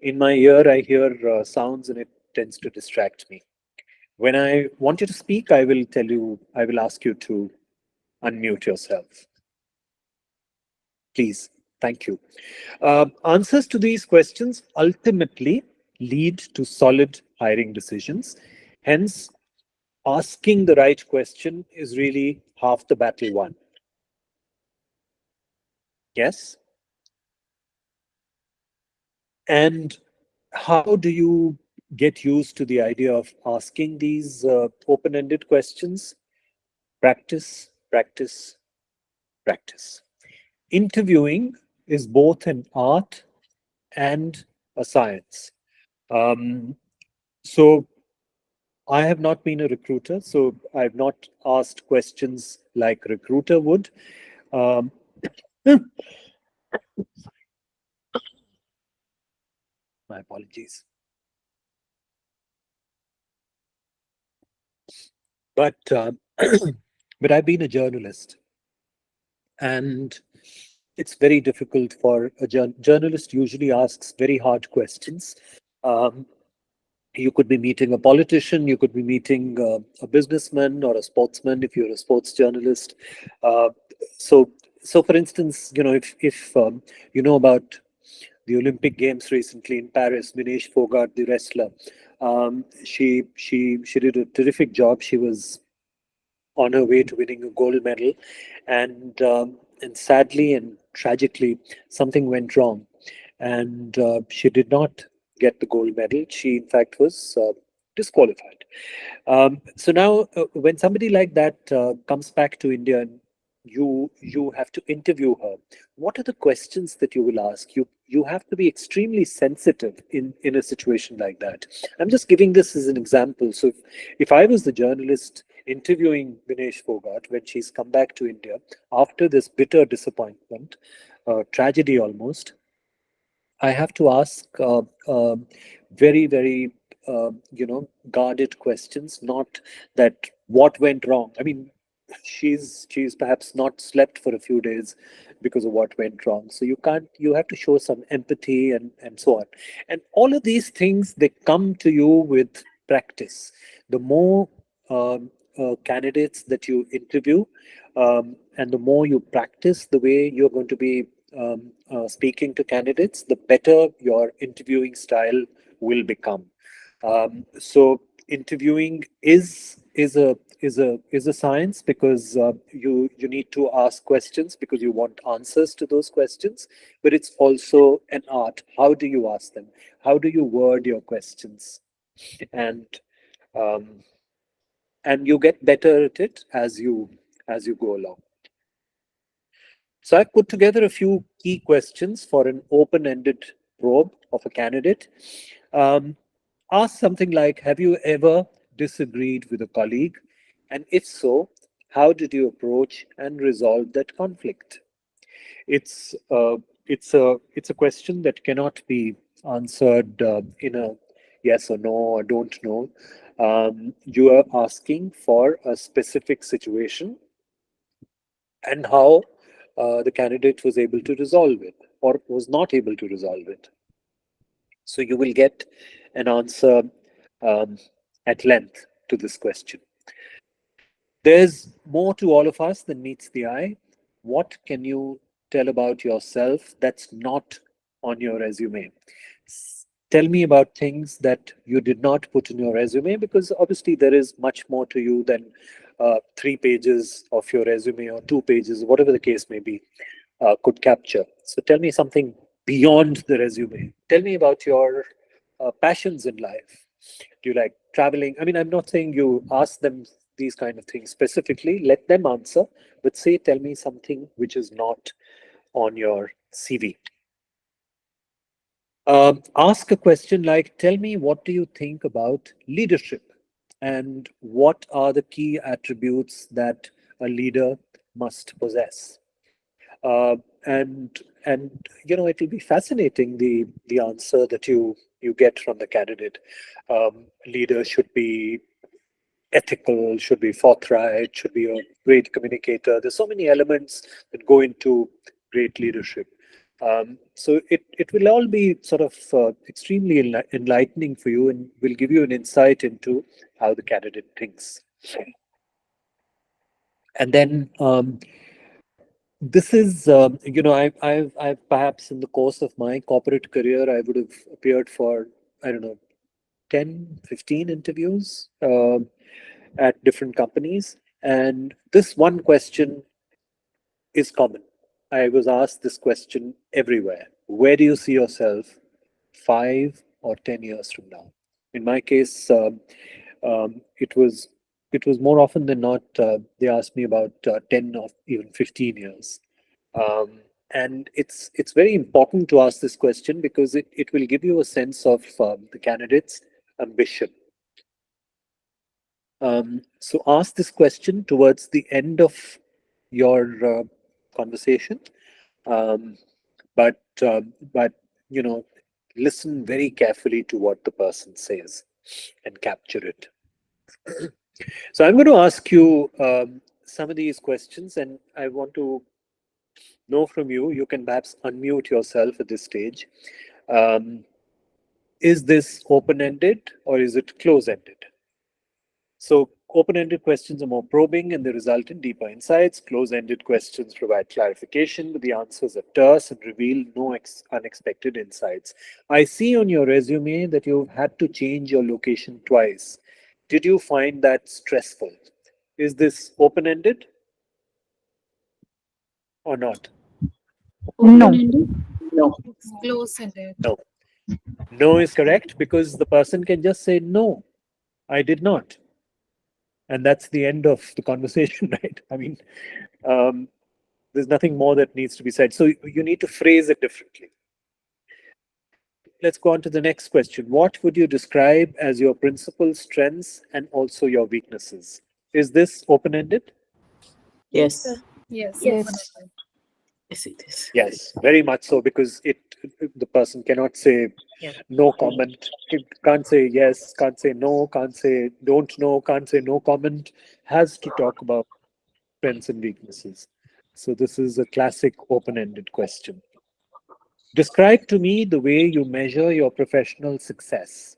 in my ear I hear sounds and it tends to distract me. When I want you to speak, I will ask you to unmute yourself. Please. Thank you. Answers to these questions ultimately lead to solid hiring decisions. Hence, asking the right question is really half the battle won. Yes? And how do you get used to the idea of asking these open-ended questions? Practice, practice, practice. Interviewing is both an art and a science. So I have not been a recruiter, so I've not asked questions like recruiter would. Um, my apologies. But but I've been a journalist, and it's very difficult for a journalist. Usually asks very hard questions. Um, you could be meeting a politician, you could be meeting a businessman or a sportsman if you're a sports journalist. Uh, so, so for instance, if you know about the Olympic Games recently in Paris, Vinesh Fogart, the wrestler, she did a terrific job. She was on her way to winning a gold medal, and sadly and tragically, something went wrong, and she did not get the gold medal. She, in fact, was disqualified. So now, when somebody like that comes back to India and you have to interview her, what are the questions that you will ask? You have to be extremely sensitive in a situation like that. I'm just giving this as an example. So if I was the journalist interviewing Vinesh Fogart when she's come back to India after this bitter disappointment, tragedy almost, I have to ask very, very, guarded questions. Not that what went wrong. I mean, she's perhaps not slept for a few days because of what went wrong. So you can't. You have to show some empathy and so on. And all of these things, they come to you with practice. The more candidates that you interview, and the more you practice the way you're going to be speaking to candidates, the better your interviewing style will become. So interviewing is a science, because you need to ask questions because you want answers to those questions. But it's also an art. How do you ask them? How do you word your questions? And um, and you get better at it as you go along. So I've put together a few key questions for an open-ended probe of a candidate. Um, Ask something like, have you ever disagreed with a colleague? And if so, how did you approach and resolve that conflict? It's it's a question that cannot be answered in a yes or no or don't know. You are asking for a specific situation and how the candidate was able to resolve it or was not able to resolve it. So you will get an answer um, at length to this question. There's more to all of us than meets the eye. What can you tell about yourself that's not on your resume? Tell me about things that you did not put in your resume, because obviously there is much more to you than 3 pages of your resume or 2 pages, whatever the case may be, could capture. So tell me something beyond the resume. Tell me about your passions in life. Do you like traveling? I mean, I'm not saying you ask them these kind of things specifically. Let them answer, but say, tell me something which is not on your CV. Ask a question like, tell me, what do you think about leadership? And what are the key attributes that a leader must possess? And it will be fascinating, the answer that you get from the candidate. Leader should be ethical, should be forthright, should be a great communicator. There's so many elements that go into great leadership. So it will all be sort of extremely enlightening for you, and will give you an insight into how the candidate thinks. And then this is, I've perhaps in the course of my corporate career, I would have appeared for, I don't know, 10, 15 interviews at different companies. And this one question is common. I was asked this question everywhere. Where do you see yourself 5 or 10 years from now? In my case, it was more often than not, they asked me about 10 or even 15 years. And it's very important to ask this question because it will give you a sense of the candidate's ambition. So ask this question towards the end of your conversation, but you know, listen very carefully to what the person says and capture it. So I'm going to ask you some of these questions, and I want to know from you. You can perhaps unmute yourself at this stage. Is this open-ended or is it close-ended? So open-ended questions are more probing and they result in deeper insights. Close-ended questions provide clarification, but the answers are terse and reveal no unexpected insights. I see on your resume that you've had to change your location twice. Did you find that stressful? Is this open-ended or not? No. No. Close-ended. No. No is correct because the person can just say, no, I did not. And that's the end of the conversation, right? I mean, there's nothing more that needs to be said. So you need to phrase it differently. Let's go on to the next question. What would you describe as your principal strengths and also your weaknesses? Is this open-ended? Yes. Yes. Yes. Open-ended. Yes, it is. Yes, very much so, because the person cannot say no comment. It can't say yes, can't say no, can't say don't know, can't say no comment. Has to talk about strengths and weaknesses. So this is a classic open-ended question. Describe to me the way you measure your professional success.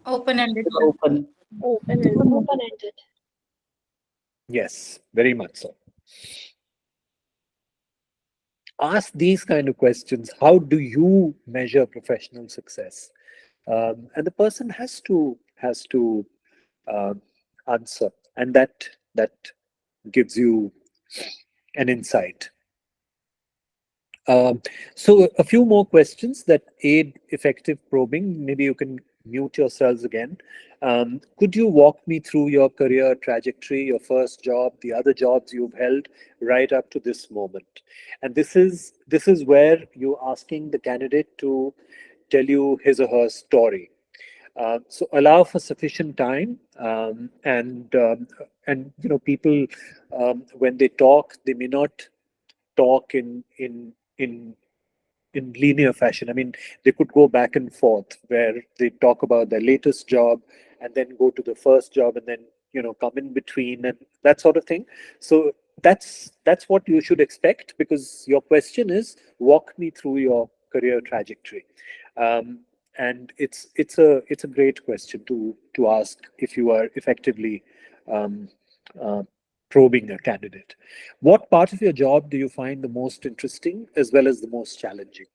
Open-ended. Open. Open-ended. Yes, very much so. Ask these kind of questions. How do you measure professional success? And the person has to uh, answer, and that gives you an insight. So a few more questions that aid effective probing. Maybe you can mute yourselves again. Could you walk me through your career trajectory, your first job, the other jobs you've held right up to this moment? And this is where you're asking the candidate to tell you his or her story. So allow for sufficient time, and you know, people when they talk, they may not talk in in linear fashion. I mean, they could go back and forth where they talk about their latest job and then go to the first job and then, you know, come in between and that sort of thing. So that's what you should expect, because your question is, walk me through your career trajectory. And it's a great question to ask if you are effectively um, uh, probing a candidate. What part of your job do you find the most interesting as well as the most challenging?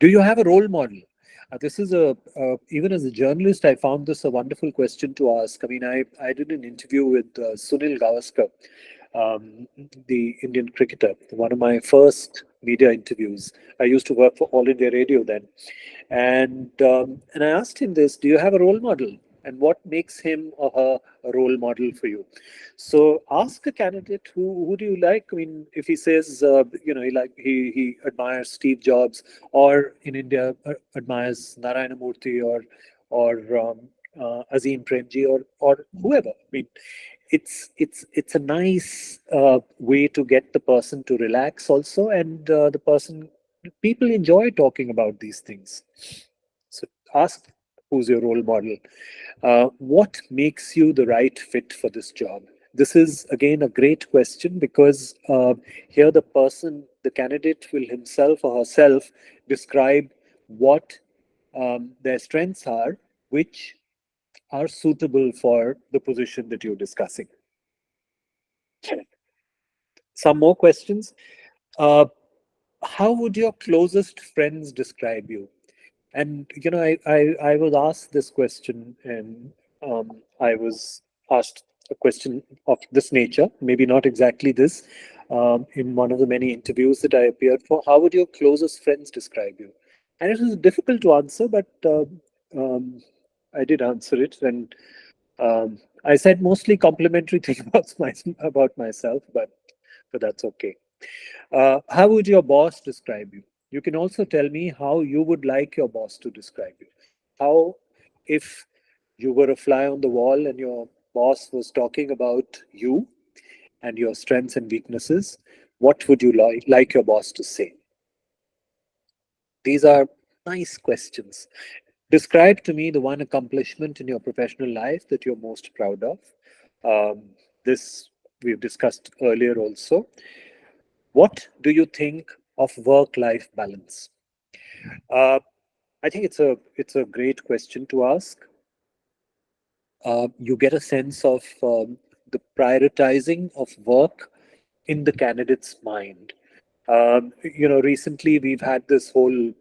Do you have a role model? This is even as a journalist, I found this a wonderful question to ask. I mean, I did an interview with Sunil Gavaskar, the Indian cricketer, one of my first media interviews. I used to work for All India Radio then. And I asked him this: do you have a role model? And what makes him or her a role model for you? So ask a candidate, who do you like? I mean, if he says, you know, he admires Steve Jobs, or in India admires Narayana Murthy or Azim Premji or whoever. I mean, it's a nice way to get the person to relax also, and people enjoy talking about these things. So ask who's your role model. What makes you the right fit for this job? This is again a great question, because here the candidate will himself or herself describe what their strengths are, which are suitable for the position that you're discussing. Some more questions. How would your closest friends describe you? And you know, I was asked this question, and I was asked a question of this nature, maybe not exactly this, in one of the many interviews that I appeared for, how would your closest friends describe you? And it was difficult to answer, but I did answer it. And I said mostly complimentary thing about myself, but that's okay. How would your boss describe you? You can also tell me how you would like your boss to describe you. How, if you were a fly on the wall and your boss was talking about you and your strengths and weaknesses, what would you like your boss to say? These are nice questions. Describe to me the one accomplishment in your professional life that you're most proud of. This we've discussed earlier also. What do you think of work-life balance? I think it's a great question to ask. You get a sense of the prioritizing of work in the candidate's mind. Recently we've had this whole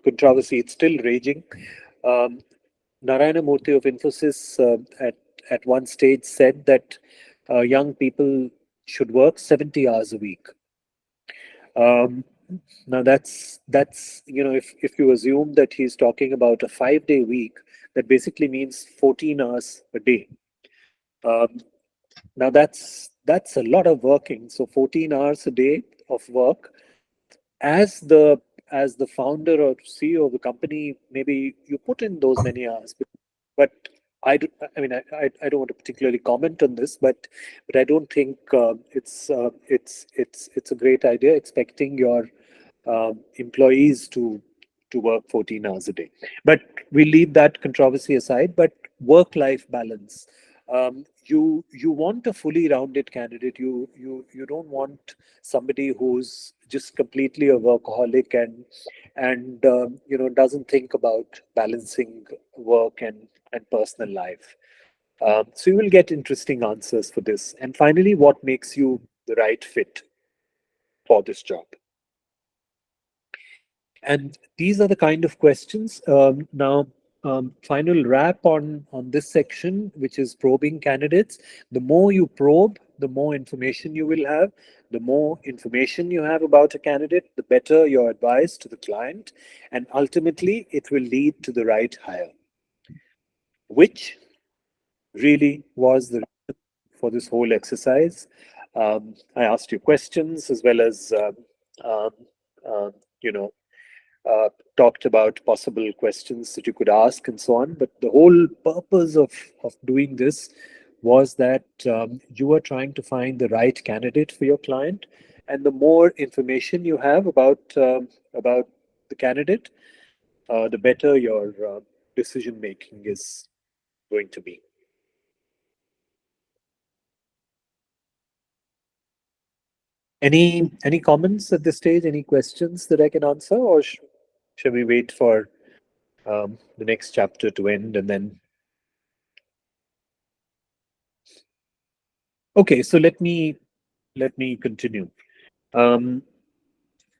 controversy. It's still raging. Um, Narayana Murthy of Infosys at one stage said that young people should work 70 hours a week. Now that's if you assume that he's talking about a 5-day week, that basically means 14 hours a day. Um, Now that's a lot of working. So 14 hours a day of work. As the founder or CEO of the company, maybe you put in those many hours, but I mean, I don't want to particularly comment on this, but I don't think it's a great idea expecting your employees to work 14 hours a day. But we leave that controversy aside. But work-life balance. You want a fully rounded candidate. You don't want somebody who's just completely a workaholic and doesn't think about balancing work and personal life. So you will get interesting answers for this. And finally, what makes you the right fit for this job? And these are the kind of questions. Now, final wrap on this section, which is probing candidates. The more you probe, the more information you will have. The more information you have about a candidate, the better your advice to the client. And ultimately, it will lead to the right hire, which really was the reason for this whole exercise. I asked you questions as well as, um, uh, you know, talked about possible questions that you could ask and so on. But the whole purpose of doing this was that you are trying to find the right candidate for your client. And the more information you have about the candidate, the better your decision making is going to be. Any comments at this stage? Any questions that I can answer, or shall we wait for the next chapter to end and then? Okay, so let me continue.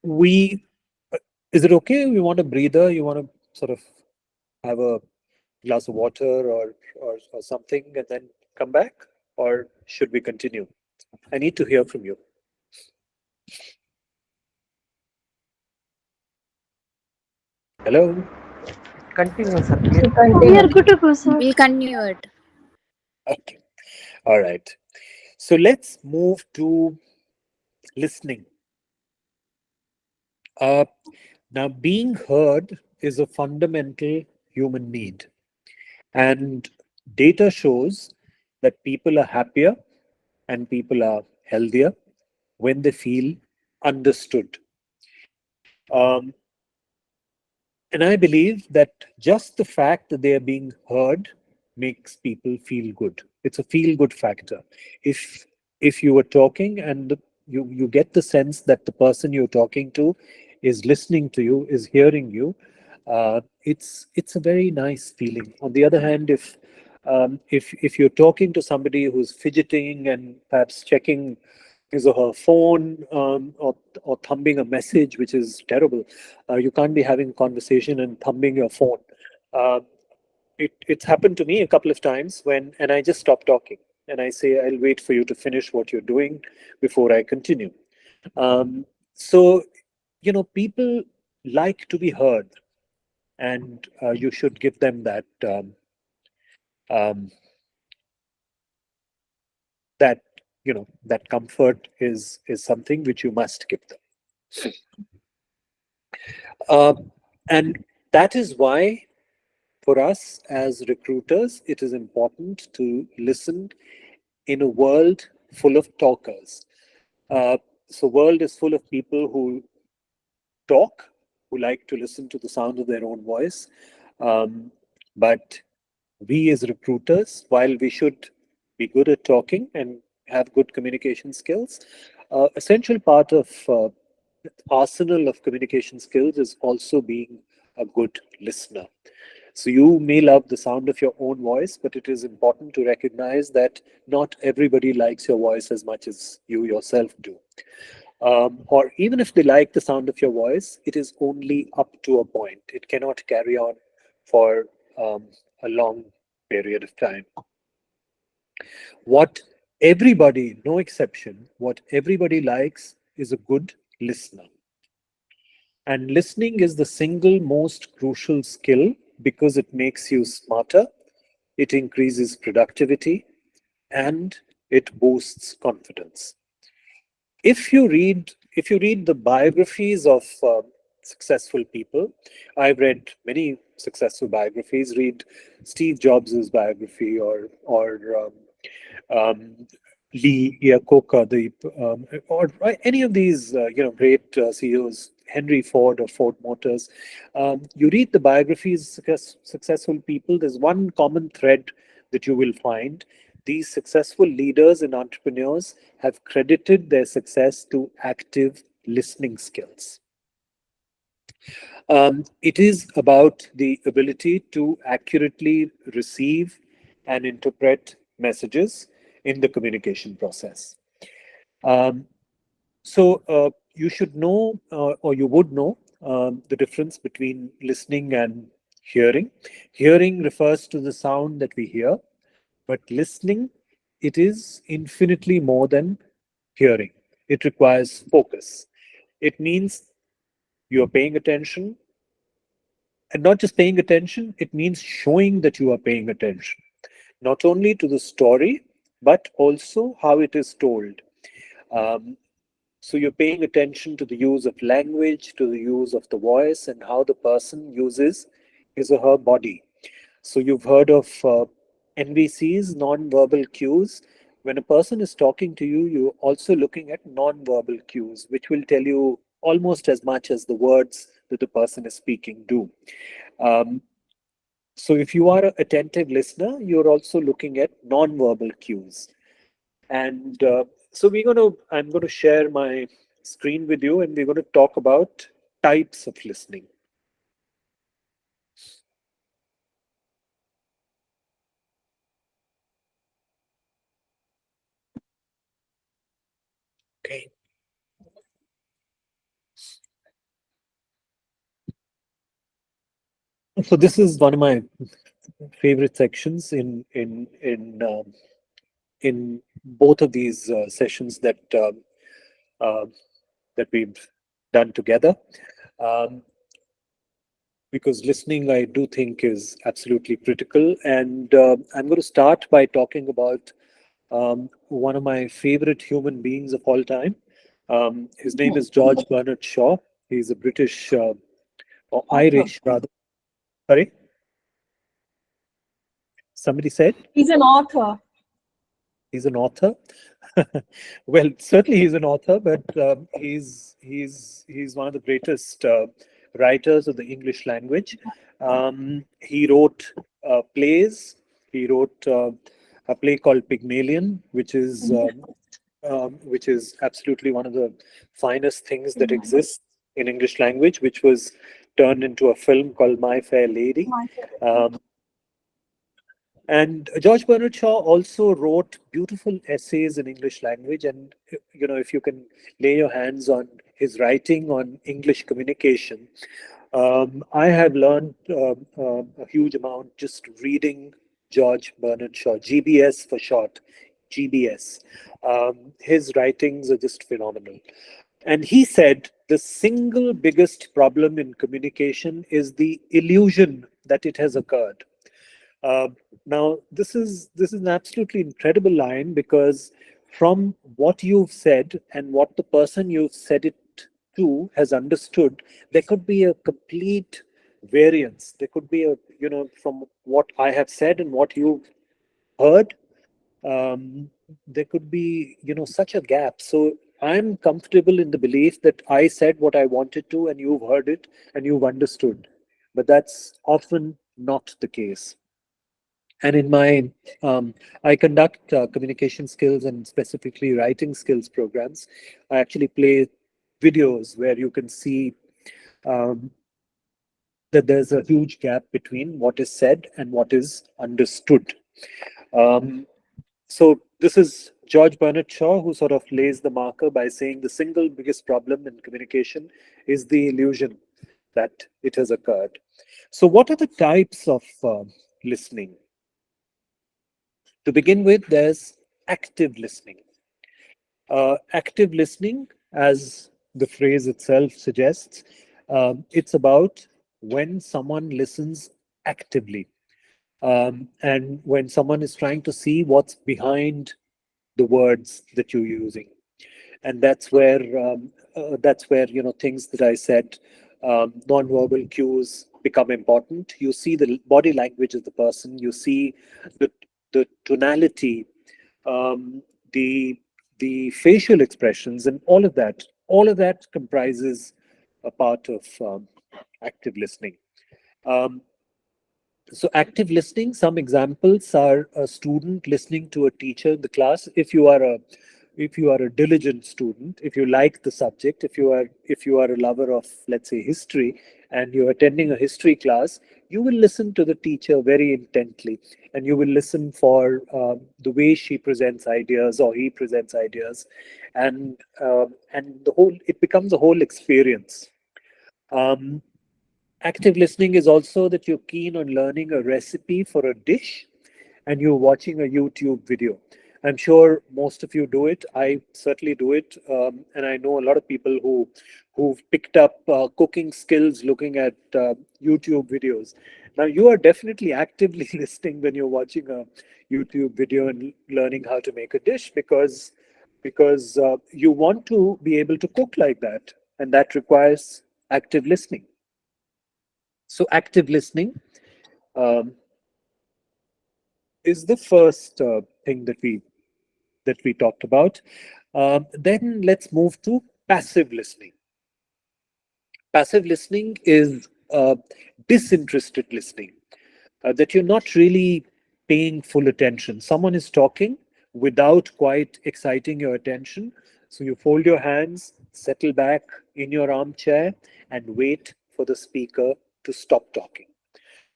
We Is it okay? We want a breather. You want to sort of have a glass of water or something and then come back, or should we continue? I need to hear from you. Hello. Continue, sir. Please. We are good to go, sir. We'll continue it. Okay. All right. So let's move to listening. Now, being heard is a fundamental human need. And data shows that people are happier and people are healthier when they feel understood. And I believe that just the fact that they are being heard makes people feel good. It's a feel good factor. If you are talking and you get the sense that the person you're talking to is listening to you, is hearing you, it's a very nice feeling. On the other hand, if you're talking to somebody who's fidgeting and perhaps checking his or her phone, or thumbing a message, which is terrible. You can't be having a conversation and thumbing your phone. It's happened to me a couple of times and I just stopped talking. and I say, I'll wait for you to finish what you're doing before I continue. So, people like to be heard, and you should give them um, that that comfort is something which you must give them. And that is why, for us as recruiters, it is important to listen in a world full of talkers. So world is full of people who talk, who like to listen to the sound of their own voice. But we as recruiters, while we should be good at talking and have good communication skills, essential part of arsenal of communication skills is also being a good listener. So you may love the sound of your own voice, but it is important to recognize that not everybody likes your voice as much as you yourself do. Or even if they like the sound of your voice, it is only up to a point. It cannot carry on for a long period of time. What everybody, no exception, what everybody likes is a good listener. And listening is the single most crucial skill because it makes you smarter, it increases productivity, and it boosts confidence. If you read the biographies of successful people, I've read many successful biographies. Read Steve Jobs's biography, or Lee Iacocca, or any of these great CEOs, Henry Ford of Ford Motors. You read the biographies of successful people. There's one common thread that you will find. These successful leaders and entrepreneurs have credited their success to active listening skills. It is about the ability to accurately receive and interpret messages in the communication process. So you should know, or you would know, the difference between listening and hearing. Hearing refers to the sound that we hear, but listening, it is infinitely more than hearing. It requires focus. It means you are paying attention, and not just paying attention, it means showing that you are paying attention, not only to the story, but also how it is told. Um, so you're paying attention to the use of language, to the use of the voice, and how the person uses his or her body. So you've heard of NVCs, non-verbal cues. When a person is talking to you, you're also looking at non-verbal cues, which will tell you almost as much as the words that the person is speaking do. So if you are an attentive listener, you're also looking at non-verbal cues. And so I'm going to share my screen with you, and we're going to talk about types of listening. Okay. So this is one of my favorite sections in both of these sessions uh, that we've done together, because listening, I do think, is absolutely critical. And I'm going to start by talking about one of my favorite human beings of all time. His name is George Bernard Shaw. He's a British, or Irish rather. Sorry? Somebody said? He's an author. He's an author. Well, certainly he's an author, but he's one of the greatest writers of the English language. He wrote plays. He wrote a play called Pygmalion, which is absolutely one of the finest things that exists in English language, which was turned into a film called My Fair Lady. And George Bernard Shaw also wrote beautiful essays in English language. And, if you can lay your hands on his writing on English communication, I have learned a huge amount just reading George Bernard Shaw, GBS for short. GBS. His writings are just phenomenal. And he said the single biggest problem in communication is the illusion that it has occurred. Uh, Now, this is an absolutely incredible line, because from what you've said and what the person you've said it to has understood, there could be a complete variance. There could be a, from what I have said and what you've heard, there could be, such a gap. So I'm comfortable in the belief that I said what I wanted to, and you've heard it and you've understood. But that's often not the case. And in my, I conduct communication skills and specifically writing skills programs. I actually play videos where you can see um, that there's a huge gap between what is said and what is understood. Um, so this is George Bernard Shaw, who sort of lays the marker by saying the single biggest problem in communication is the illusion that it has occurred. So what are the types of listening? To begin with, there's active listening. Active listening, as the phrase itself suggests, it's about when someone listens actively, and when someone is trying to see what's behind the words that you're using. And that's where things that I said, non-verbal cues become important. You see the body language of the person, you see the tonality, um, the facial expressions, and all of that comprises a part of active listening. um, so active listening, some examples are a student listening to a teacher in the class. If you are a diligent student, if you like the subject, if you are a lover of, let's say, history, and you're attending a history class, you will listen to the teacher very intently, and you will listen for the way she presents ideas or he presents ideas, and the whole it becomes a whole experience. Um, Active listening is also that you're keen on learning a recipe for a dish and you're watching a YouTube video. I'm sure most of you do it. I certainly do it, and I know a lot of people who've picked up cooking skills looking at YouTube videos. Now, you are definitely actively listening when you're watching a YouTube video and learning how to make a dish, because you want to be able to cook like that, and that requires active listening. So active listening um, is the first thing that we talked about. Then let's move to passive listening. Passive listening is disinterested listening, that you're not really paying full attention. Someone is talking without quite exciting your attention. So you fold your hands, settle back in your armchair, and wait for the speaker to stop talking.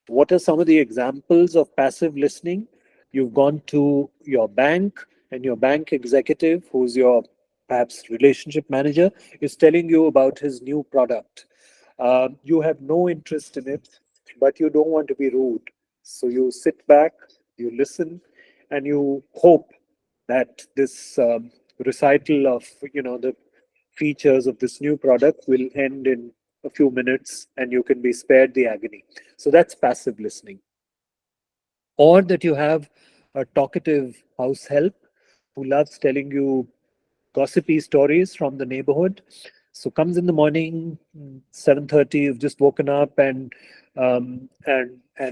What are some of the examples of passive listening? You've gone to your bank, and your bank executive, who's your perhaps relationship manager, is telling you about his new product. You have no interest in it, but you don't want to be rude. So you sit back, you listen, and you hope that this recital of the features of this new product will end in a few minutes and you can be spared the agony. So that's passive listening. Or that you have a talkative house help who loves telling you gossipy stories from the neighborhood. So comes in the morning, 7:30, you've just woken up, and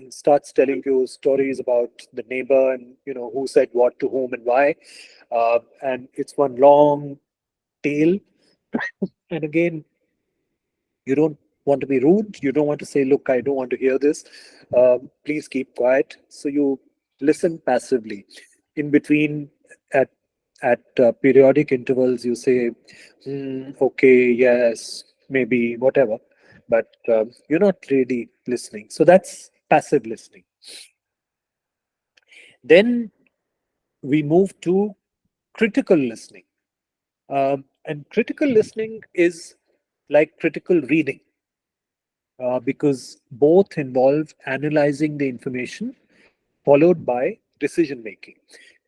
starts telling you stories about the neighbor, and who said what to whom and why. And it's one long tale. And again, you don't want to be rude. You don't want to say, look, I don't want to hear this. Please keep quiet. So you listen passively. In between, at periodic intervals, you say, okay, yes, maybe, whatever. But you're not really listening. So that's passive listening. Then we move to critical listening. And critical listening is like critical reading, because both involve analyzing the information followed by decision making.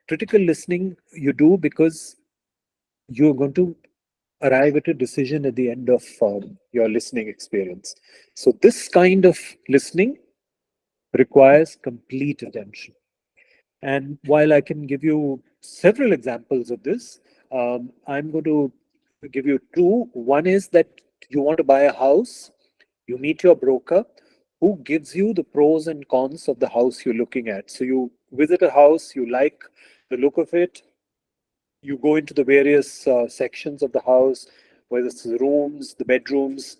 critical listening you do because you're going to arrive at a decision at the end of your listening experience. So this kind of listening requires complete attention. And while I can give you several examples of this, I'm going to give you two. One is that you want to buy a house, you meet your broker who gives you the pros and cons of the house you're looking at. So you visit a house, you like the look of it, you go into the various sections of the house, whether it's the rooms, the bedrooms,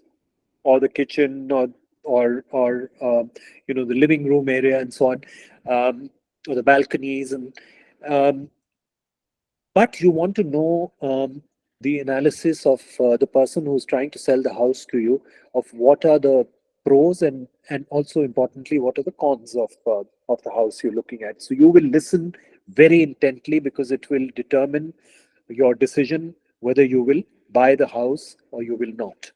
or the kitchen, or the living room area and so on, or the balconies, and um, but you want to know the analysis of the person who's trying to sell the house to you, of what are the pros and also importantly what are the cons of the house you're looking at. So you will listen very intently because it will determine your decision whether you will buy the house or you will not.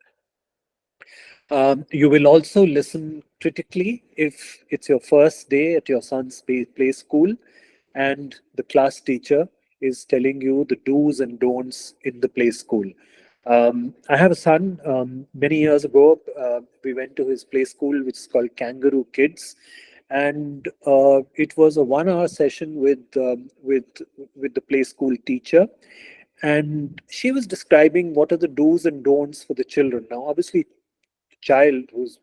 You will also listen critically if it's your first day at your son's play school and the class teacher is telling you the do's and don'ts in the play school. I have a son. Many years ago, we went to his play school, which is called Kangaroo Kids, and it was a 1 hour session with the play school teacher, and she was describing what are the do's and don'ts for the children. Now, obviously, child who's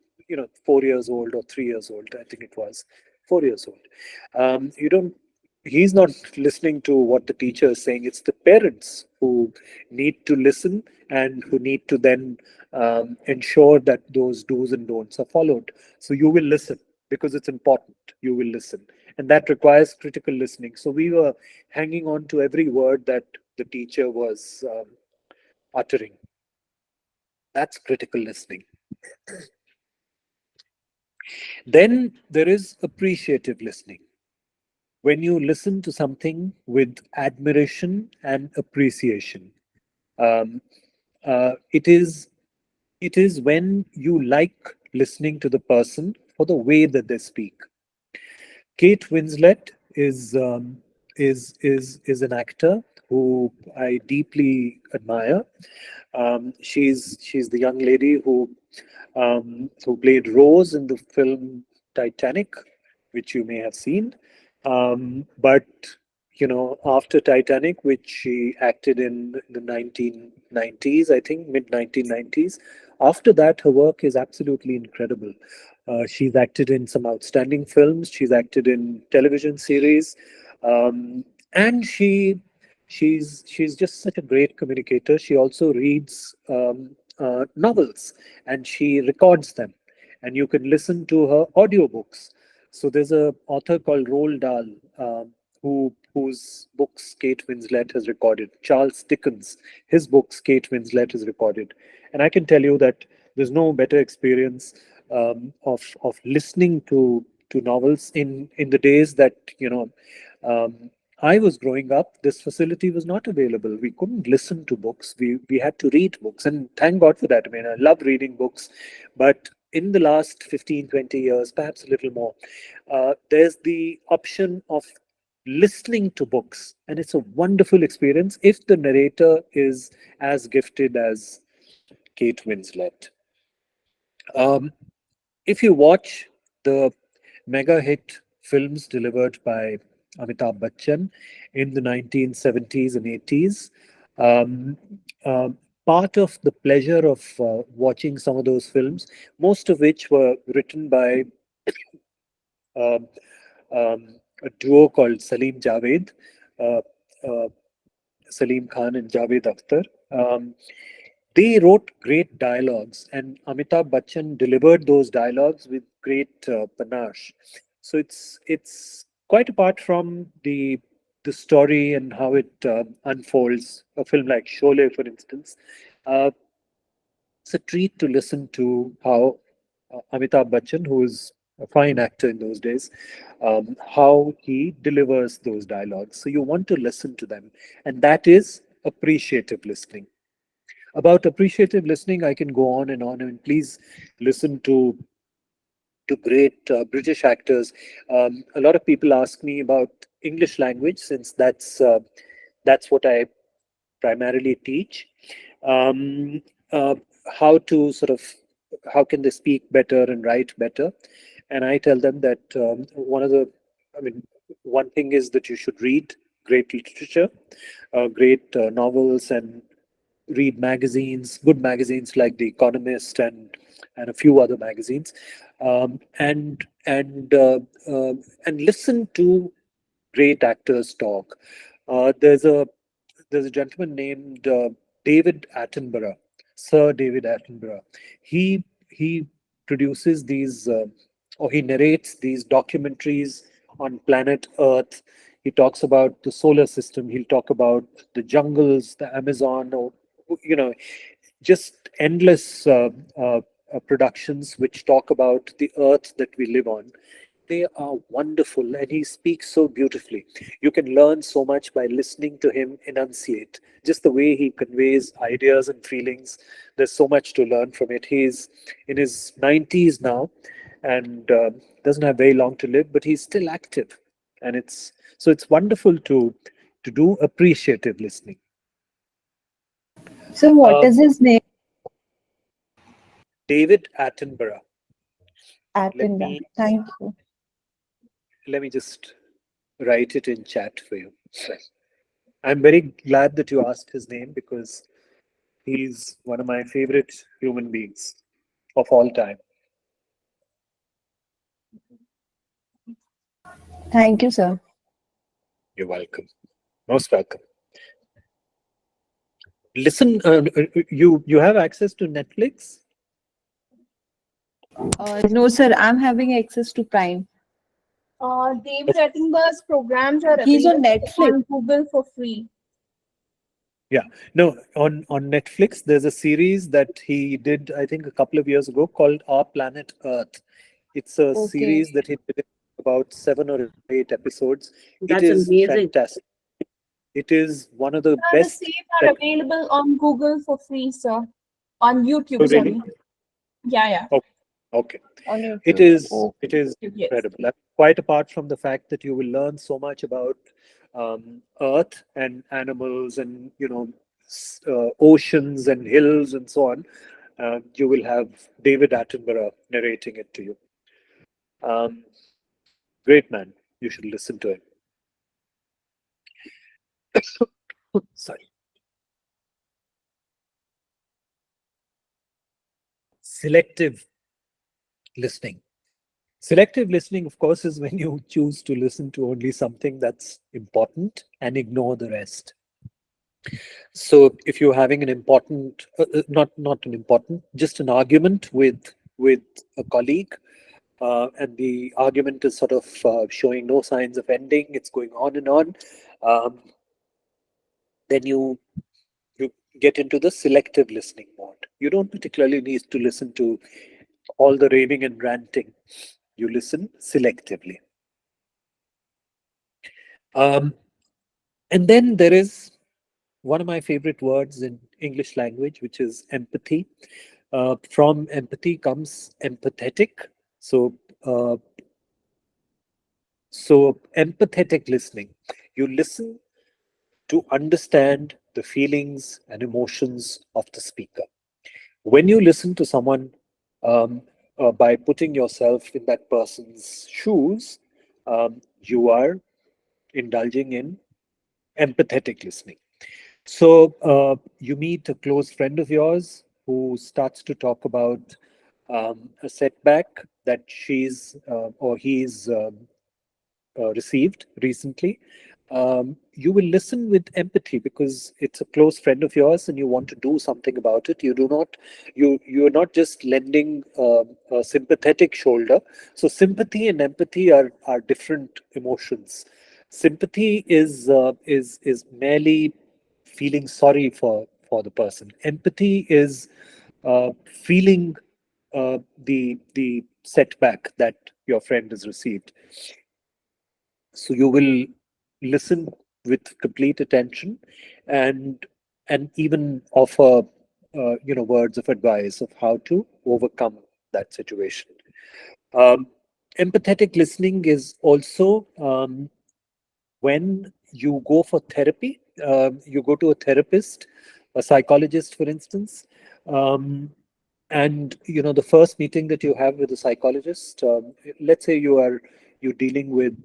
4 years old or 3 years old, I think it was 4 years old, you don't he's not listening to what the teacher is saying. It's the parents who need to listen and who need to then ensure that those do's and don'ts are followed. So you will listen because it's important. You will listen, and that requires critical listening. So we were hanging on to every word that the teacher was uttering. That's critical listening. Then there is appreciative listening. When you listen to something with admiration and appreciation, um, it is when you like listening to the person for the way that they speak. Kate Winslet is an actor who I deeply admire. She's the young lady who played Rose in the film Titanic, which you may have seen. But after Titanic, which she acted in the 1990s, I think mid 1990s. After that, her work is absolutely incredible. She's acted in some outstanding films. She's acted in television series, and she's just such a great communicator. She also reads novels and she records them, and you can listen to her audiobooks. So there's a author called Roald Dahl, whose books Kate Winslet has recorded. Charles Dickens, his books Kate Winslet has recorded, and I can tell you that there's no better experience of listening to novels in the days that um, I was growing up. This facility was not available. We couldn't listen to books. We had to read books, and thank God for that. I mean, I love reading books, but in the last 15, 20 years, perhaps a little more, there's the option of listening to books, and it's a wonderful experience if the narrator is as gifted as Kate Winslet. If you watch the mega hit films delivered by Amitabh Bachchan in the 1970s and 80s, um, uh, part of the pleasure of watching some of those films, most of which were written by um, a duo called Salim Javed, uh, uh, Salim Khan and Javed Akhtar. They wrote great dialogues, and Amitabh Bachchan delivered those dialogues with great panache. So it's quite apart from the story and how it unfolds. A film like Sholay, for instance, uh, it's a treat to listen to how Amitabh Bachchan, who is a fine actor in those days, how he delivers those dialogues. So you want to listen to them, and that is appreciative listening. About appreciative listening, I can go on and on. And please listen to great British actors. A lot of people ask me about English language, since that's what I primarily teach. Um, uh, how to sort of how can they speak better and write better? And I tell them that I mean, one thing is that you should read great literature, great novels, and read magazines, good magazines like The Economist and a few other magazines, um, and and uh, uh, and listen to great actors talk. There's a gentleman named David Attenborough, Sir David Attenborough. He produces these or he narrates these documentaries on planet Earth. He talks about the solar system. He'll talk about the jungles, the Amazon, or you know, just endless productions which talk about the Earth that we live on. They are wonderful, and he speaks so beautifully. You can learn so much by listening to him enunciate. Just the way he conveys ideas and feelings, there's so much to learn from it. He's in his 90s now, and doesn't have very long to live, but he's still active, and it's wonderful to do appreciative listening. So what is Um, his name? David Attenborough. Let Attenborough. me Thank you. let me just write it in chat for you. I'm very glad that you asked his name because he's one of my favorite human beings of all time. Thank you, sir. You're welcome. Most welcome. Listen, you have access to Netflix? No, sir. I'm having access to Prime. David Attenborough's programs are He's on available Netflix. on Google for free. Yeah. No, on Netflix, there's a series that he did, I think, a couple of years ago called Our Planet Earth. It's a Okay. series that he did in about 7 or 8 episodes. It That's is amazing. fantastic. It is one of the The best. same are available on Google for free, sir. On YouTube, Oh, really? sorry. Yeah. Okay. On YouTube. It is Yes. incredible. Quite apart from the fact that you will learn so much about Earth and animals and oceans and hills and so on, you will have David Attenborough narrating it to you. Great man. You should listen to him. Sorry. Selective listening. Selective listening, of course, is when you choose to listen to only something that's important and ignore the rest. So if you're having an important, not an important, just an argument with a colleague, and the argument is sort of showing no signs of ending, it's going on and on, um, then you get into the selective listening mode. You don't particularly need to listen to all the raving and ranting. You listen selectively. And then there is one of my favorite words in English language, which is empathy. From empathy comes empathetic. So, uh, so empathetic listening. You listen to understand the feelings and emotions of the speaker. When you listen to someone by putting yourself in that person's shoes, you are indulging in empathetic listening. So you meet a close friend of yours who starts to talk about a setback that she's or he's received recently. You will listen with empathy because it's a close friend of yours and you want to do something about it. You're not just lending a sympathetic shoulder. So sympathy and empathy are different emotions. Sympathy is merely feeling sorry for the person. Empathy is feeling the setback that your friend has received. So you will listen with complete attention, and even offer words of advice of how to overcome that situation. Um, Empathetic listening is also when you go for therapy, you go to a therapist, a psychologist, for instance, and the first meeting that you have with a psychologist, let's say you're dealing with,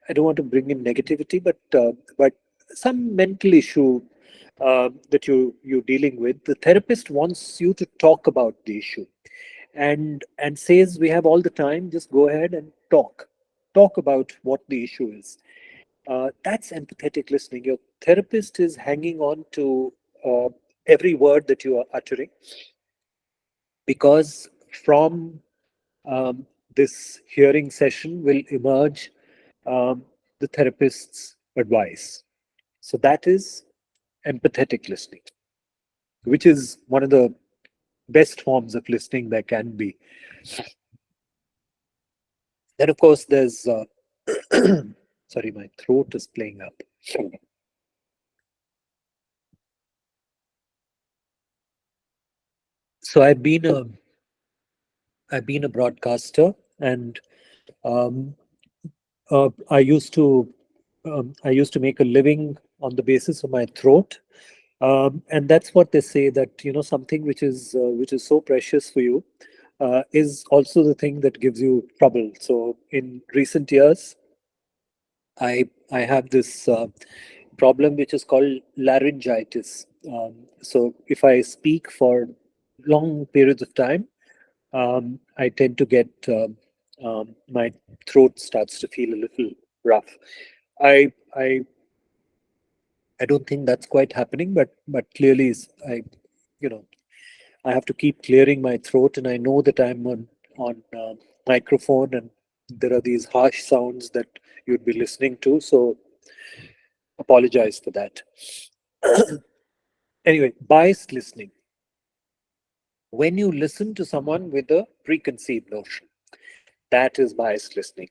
I don't want to bring in negativity, but some mental issue that you're dealing with. The therapist wants you to talk about the issue, and says, we have all the time, just go ahead and talk about what the issue is. That's empathetic listening. Your therapist is hanging on to every word that you are uttering, because from um, this hearing session will emerge um, the therapist's advice. So that is empathetic listening, which is one of the best forms of listening there can be. Then, of course, there's sorry, my throat is playing up. So I've been a broadcaster, and um, I used to make a living on the basis of my throat, and that's what they say, that something which is so precious for you is also the thing that gives you trouble. So in recent years, I have this problem which is called laryngitis. So if I speak for long periods of time, I tend to get my throat starts to feel a little rough. I I I don't think that's quite happening, but clearly you know I have to keep clearing my throat, and I know that I'm on microphone, and there are these harsh sounds that you'd be listening to. So apologize for that. Anyway, biased listening. When you listen to someone with a preconceived notion, that is biased listening,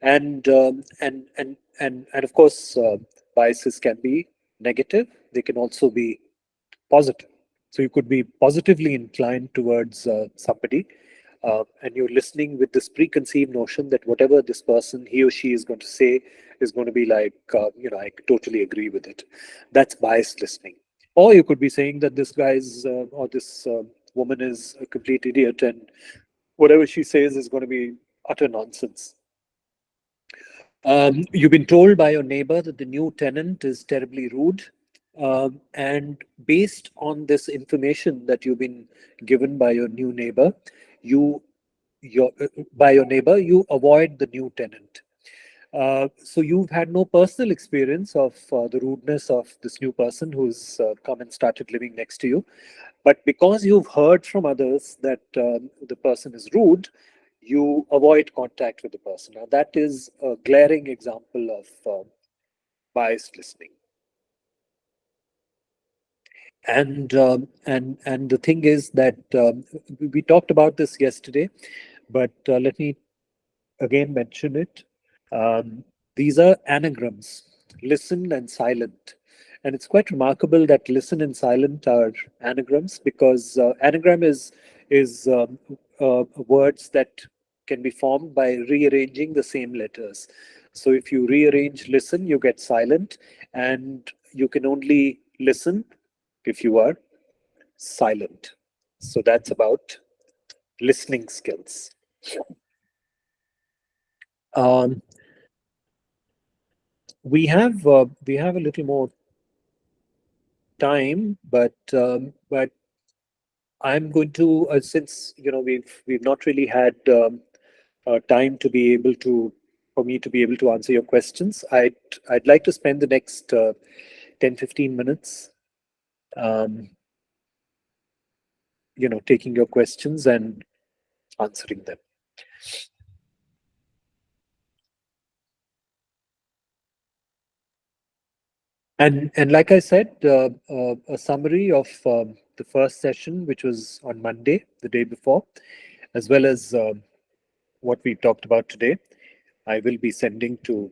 and of course, biases can be negative. They can also be positive. So you could be positively inclined towards somebody, and you're listening with this preconceived notion that whatever this person, he or she, is going to say is going to be like, I totally agree with it. That's biased listening. Or you could be saying that this guy's or this woman is a complete idiot, and whatever she says is going to be utter nonsense. You've been told by your neighbor that the new tenant is terribly rude. And based on this information that you've been given by your new neighbor, you you avoid the new tenant. So you've had no personal experience of the rudeness of this new person who's come and started living next to you. But because you've heard from others that the person is rude, you avoid contact with the person. Now, that is a glaring example of biased listening. And the thing is that we talked about this yesterday, but let me again mention it. These are anagrams: listen and silent. And it's quite remarkable that listen and silent are anagrams, because anagram is words that can be formed by rearranging the same letters. So if you rearrange listen, you get silent, and you can only listen if you are silent. So that's about listening skills. Um, we have a little more time, but I'm going to, since we've not really had time to be able to, for me to be able to answer your questions. I'd like to spend the next 10-15 minutes taking your questions and answering them. And like I said, a summary of the first session, which was on Monday, the day before, as well as what we talked about today, I will be sending to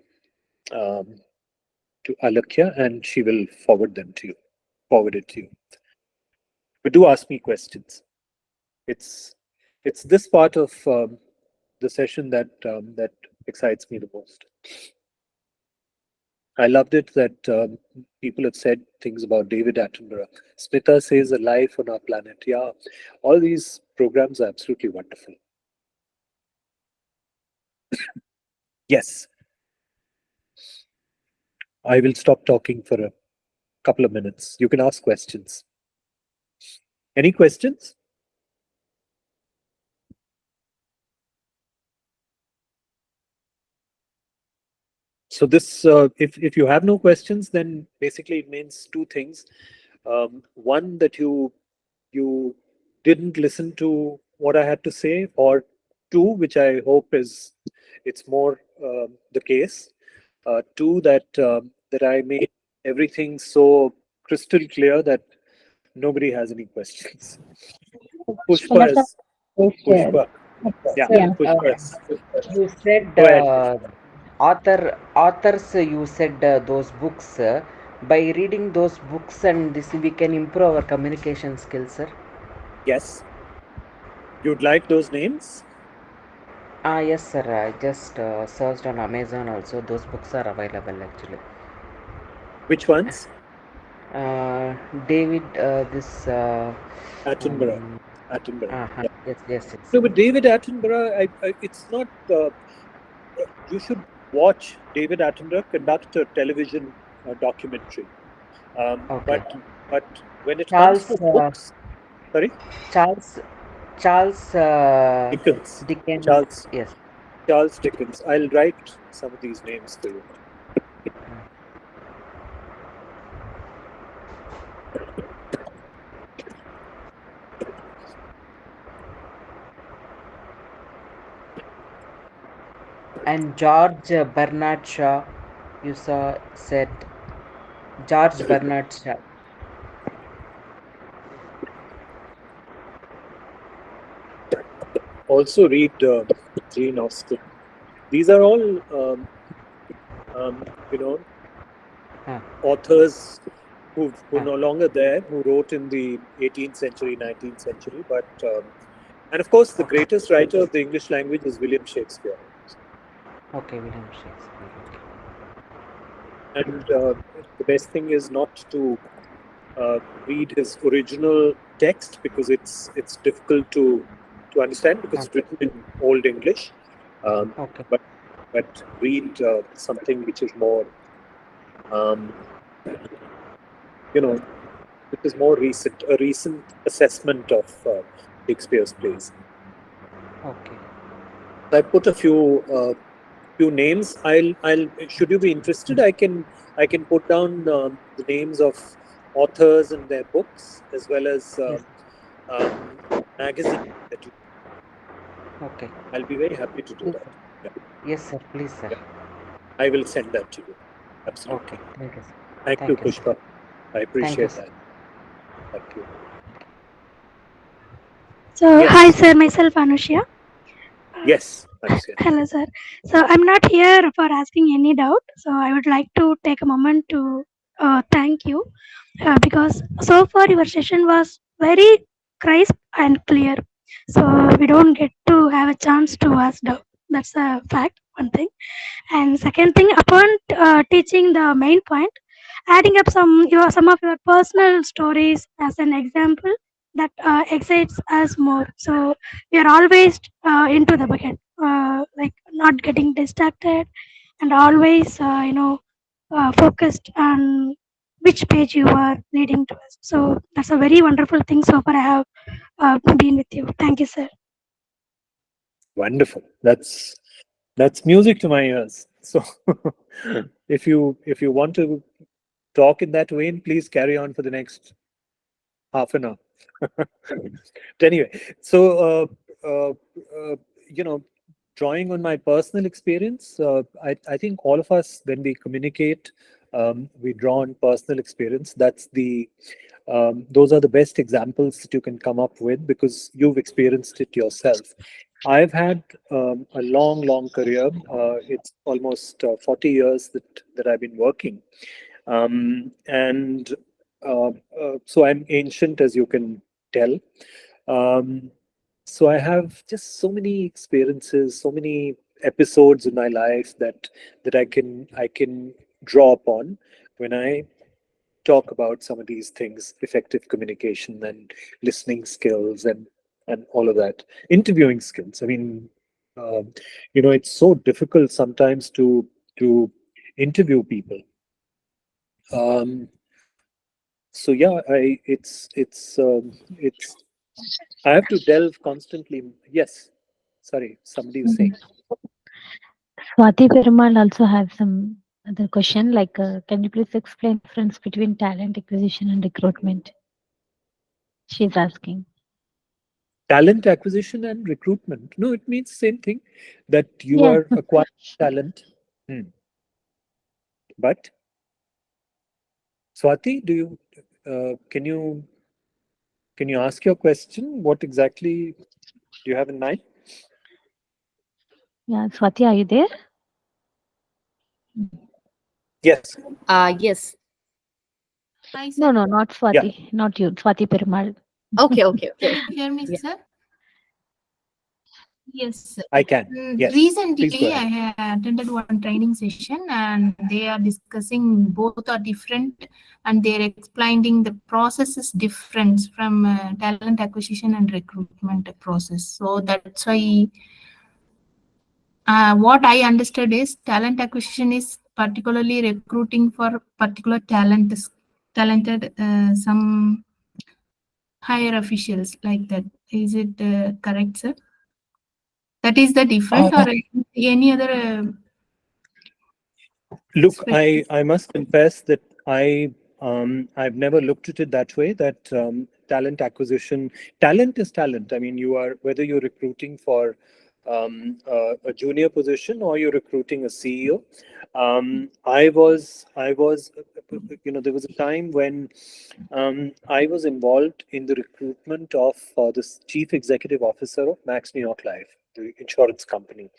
Alakya, and she will forward it to you. But do ask me questions. It's this part of the session that excites me the most. I loved it that people have said things about David Attenborough. Smita says a life on our planet. Yeah, all these programs are absolutely wonderful. Yes, I will stop talking for a couple of minutes. You can ask questions. Any questions? So this, if you have no questions, then basically it means two things. One, that you didn't listen to what I had to say, or two, which I hope is it's more the case. Two, that I made everything so crystal clear that nobody has any questions. Pushpa is Pushpa. Yeah, Sir, Pushpa is. you said Go ahead, Pushpa. authors. You said those books. By reading those books and this, we can improve our communication skills, sir. Yes. You'd like those names? Yes, sir. I just searched on Amazon. Also, those books are available actually. Which ones? David, this. Attenborough. Attenborough. Yeah. Yes. No, but David Attenborough, it's not. You should watch David Attenborough conduct a television documentary. Okay. But when it Charles, comes to books, sorry, Charles Dickens. Dickens. Yes. Charles Dickens. I'll write some of these names for you. And George Bernard Shaw, you said George Bernard Shaw. Also read Jane Austen. These are all, authors who are no longer there, who wrote in the 18th century, 19th century. But and of course, the greatest writer of the English language is William Shakespeare. Okay, William Shakespeare. And the best thing is not to read his original text, because it's difficult to understand, because it's written in Old English. But read something which is more, which is more recent, a recent assessment of Shakespeare's plays. Okay. I put a few names. I'll. Should you be interested, I can put down the names of authors and their books, as well as magazines that you. Okay. I'll be very happy to do that. Yeah. Yes, sir. Please, sir. Yeah. I will send that to you. Absolutely. Okay. Thank you, sir. Thank you, Pushpa. I appreciate that. Thank you. So, Yes. hi, sir. Myself, Anushya. Yes, Anushya. Hello, sir. So, I'm not here for asking any doubt. So, I would like to take a moment to thank you because so far your session was very crisp and clear. So, we don't get to have a chance to ask doubt. That's a fact, one thing. And second thing, upon teaching the main point, adding up some of your personal stories as an example that excites us more. So we are always into the bucket, like not getting distracted, and always focused on which page you are leading to us. So that's a very wonderful thing. So far, I have been with you. Thank you, sir. Wonderful. That's music to my ears. So if you want to talk in that vein, please carry on for the next half an hour. But anyway, so drawing on my personal experience, I think all of us, when we communicate, we draw on personal experience. That's those are the best examples that you can come up with, because you've experienced it yourself. I've had a long career. It's almost 40 years that I've been working. And so I'm ancient, as you can tell. So I have just so many experiences, so many episodes in my life that I can draw upon when I talk about some of these things: effective communication and listening skills and all of that, interviewing skills. I mean, it's so difficult sometimes to interview people. So yeah, it's I have to delve constantly. Yes, sorry, somebody was saying. Swati Perumal also has some other question, like, can you please explain difference between talent acquisition and recruitment? She's asking. Talent acquisition and recruitment. No, it means same thing, that you Yeah. are acquiring talent. But Swati, do you can you ask your question? What exactly do you have in mind? Yeah, Swati, are you there? Yes. Yes. Hi, sir. No, not Swati, not you, Swati Perumal. Okay. Can you hear me, Yeah. sir? Yes, sir. I can. Yes. Recently, Please go I ahead. had attended one training session, and they are discussing both are different, and they're explaining the process is different from talent acquisition and recruitment process. So that's why what I understood is talent acquisition is particularly recruiting for particular talented some higher officials like that. Is it correct, sir? That is the different or any other Look, I must confess that I've never looked at it that way, that talent acquisition, talent is talent. I mean, you are, whether you're recruiting for a junior position or you're recruiting a CEO. I was, there was a time when I was involved in the recruitment of the chief executive officer of Max New York Life, the insurance company.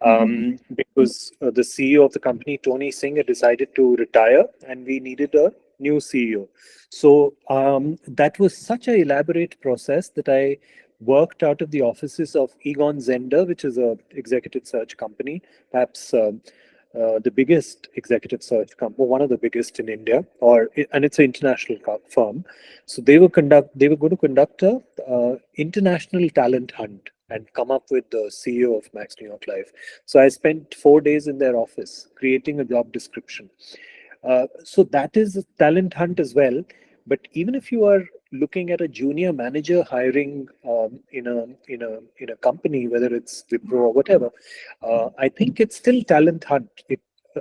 Because the CEO of the company, Tony Singh, had decided to retire and we needed a new CEO. So that was such an elaborate process that I worked out of the offices of Egon Zehnder, which is a executive search company, perhaps the biggest executive search company, one of the biggest in India, and it's an international firm. So they were going to conduct a international talent hunt and come up with the CEO of Max New York Life. So I spent 4 days in their office creating a job description. So that is a talent hunt as well. But even if you are looking at a junior manager hiring in a company, whether it's Wipro or whatever, I think it's still talent hunt.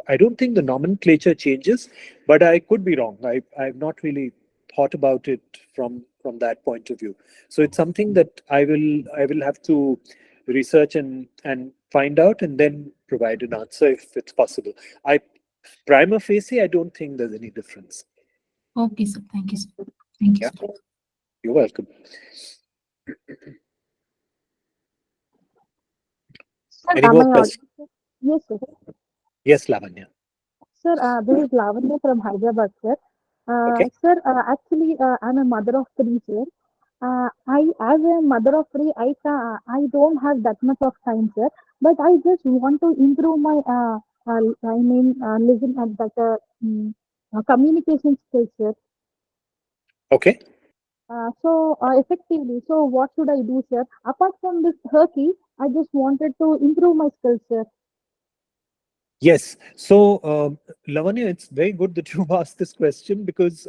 I don't think the nomenclature changes, but I could be wrong. I've not really thought about it from that point of view. So it's something that I will have to research and find out and then provide an answer if it's possible. Prima facie, I don't think there's any difference. Okay, sir. Thank you, sir. Thank you. Yeah. Sir. You're welcome. Any more questions? Yes, sir. Yes, Lavanya. Sir, this is Lavanya from Hyderabad, sir. Okay. Sir, actually, I'm a mother of three, sir. As a mother of three, I don't have that much of time, sir. But I just want to improve my, listen at that communication skills, sir. Okay. Effectively, so what should I do, sir? Apart from this Turkey, I just wanted to improve my skills, sir. Yes. So, Lavanya, it's very good that you've asked this question because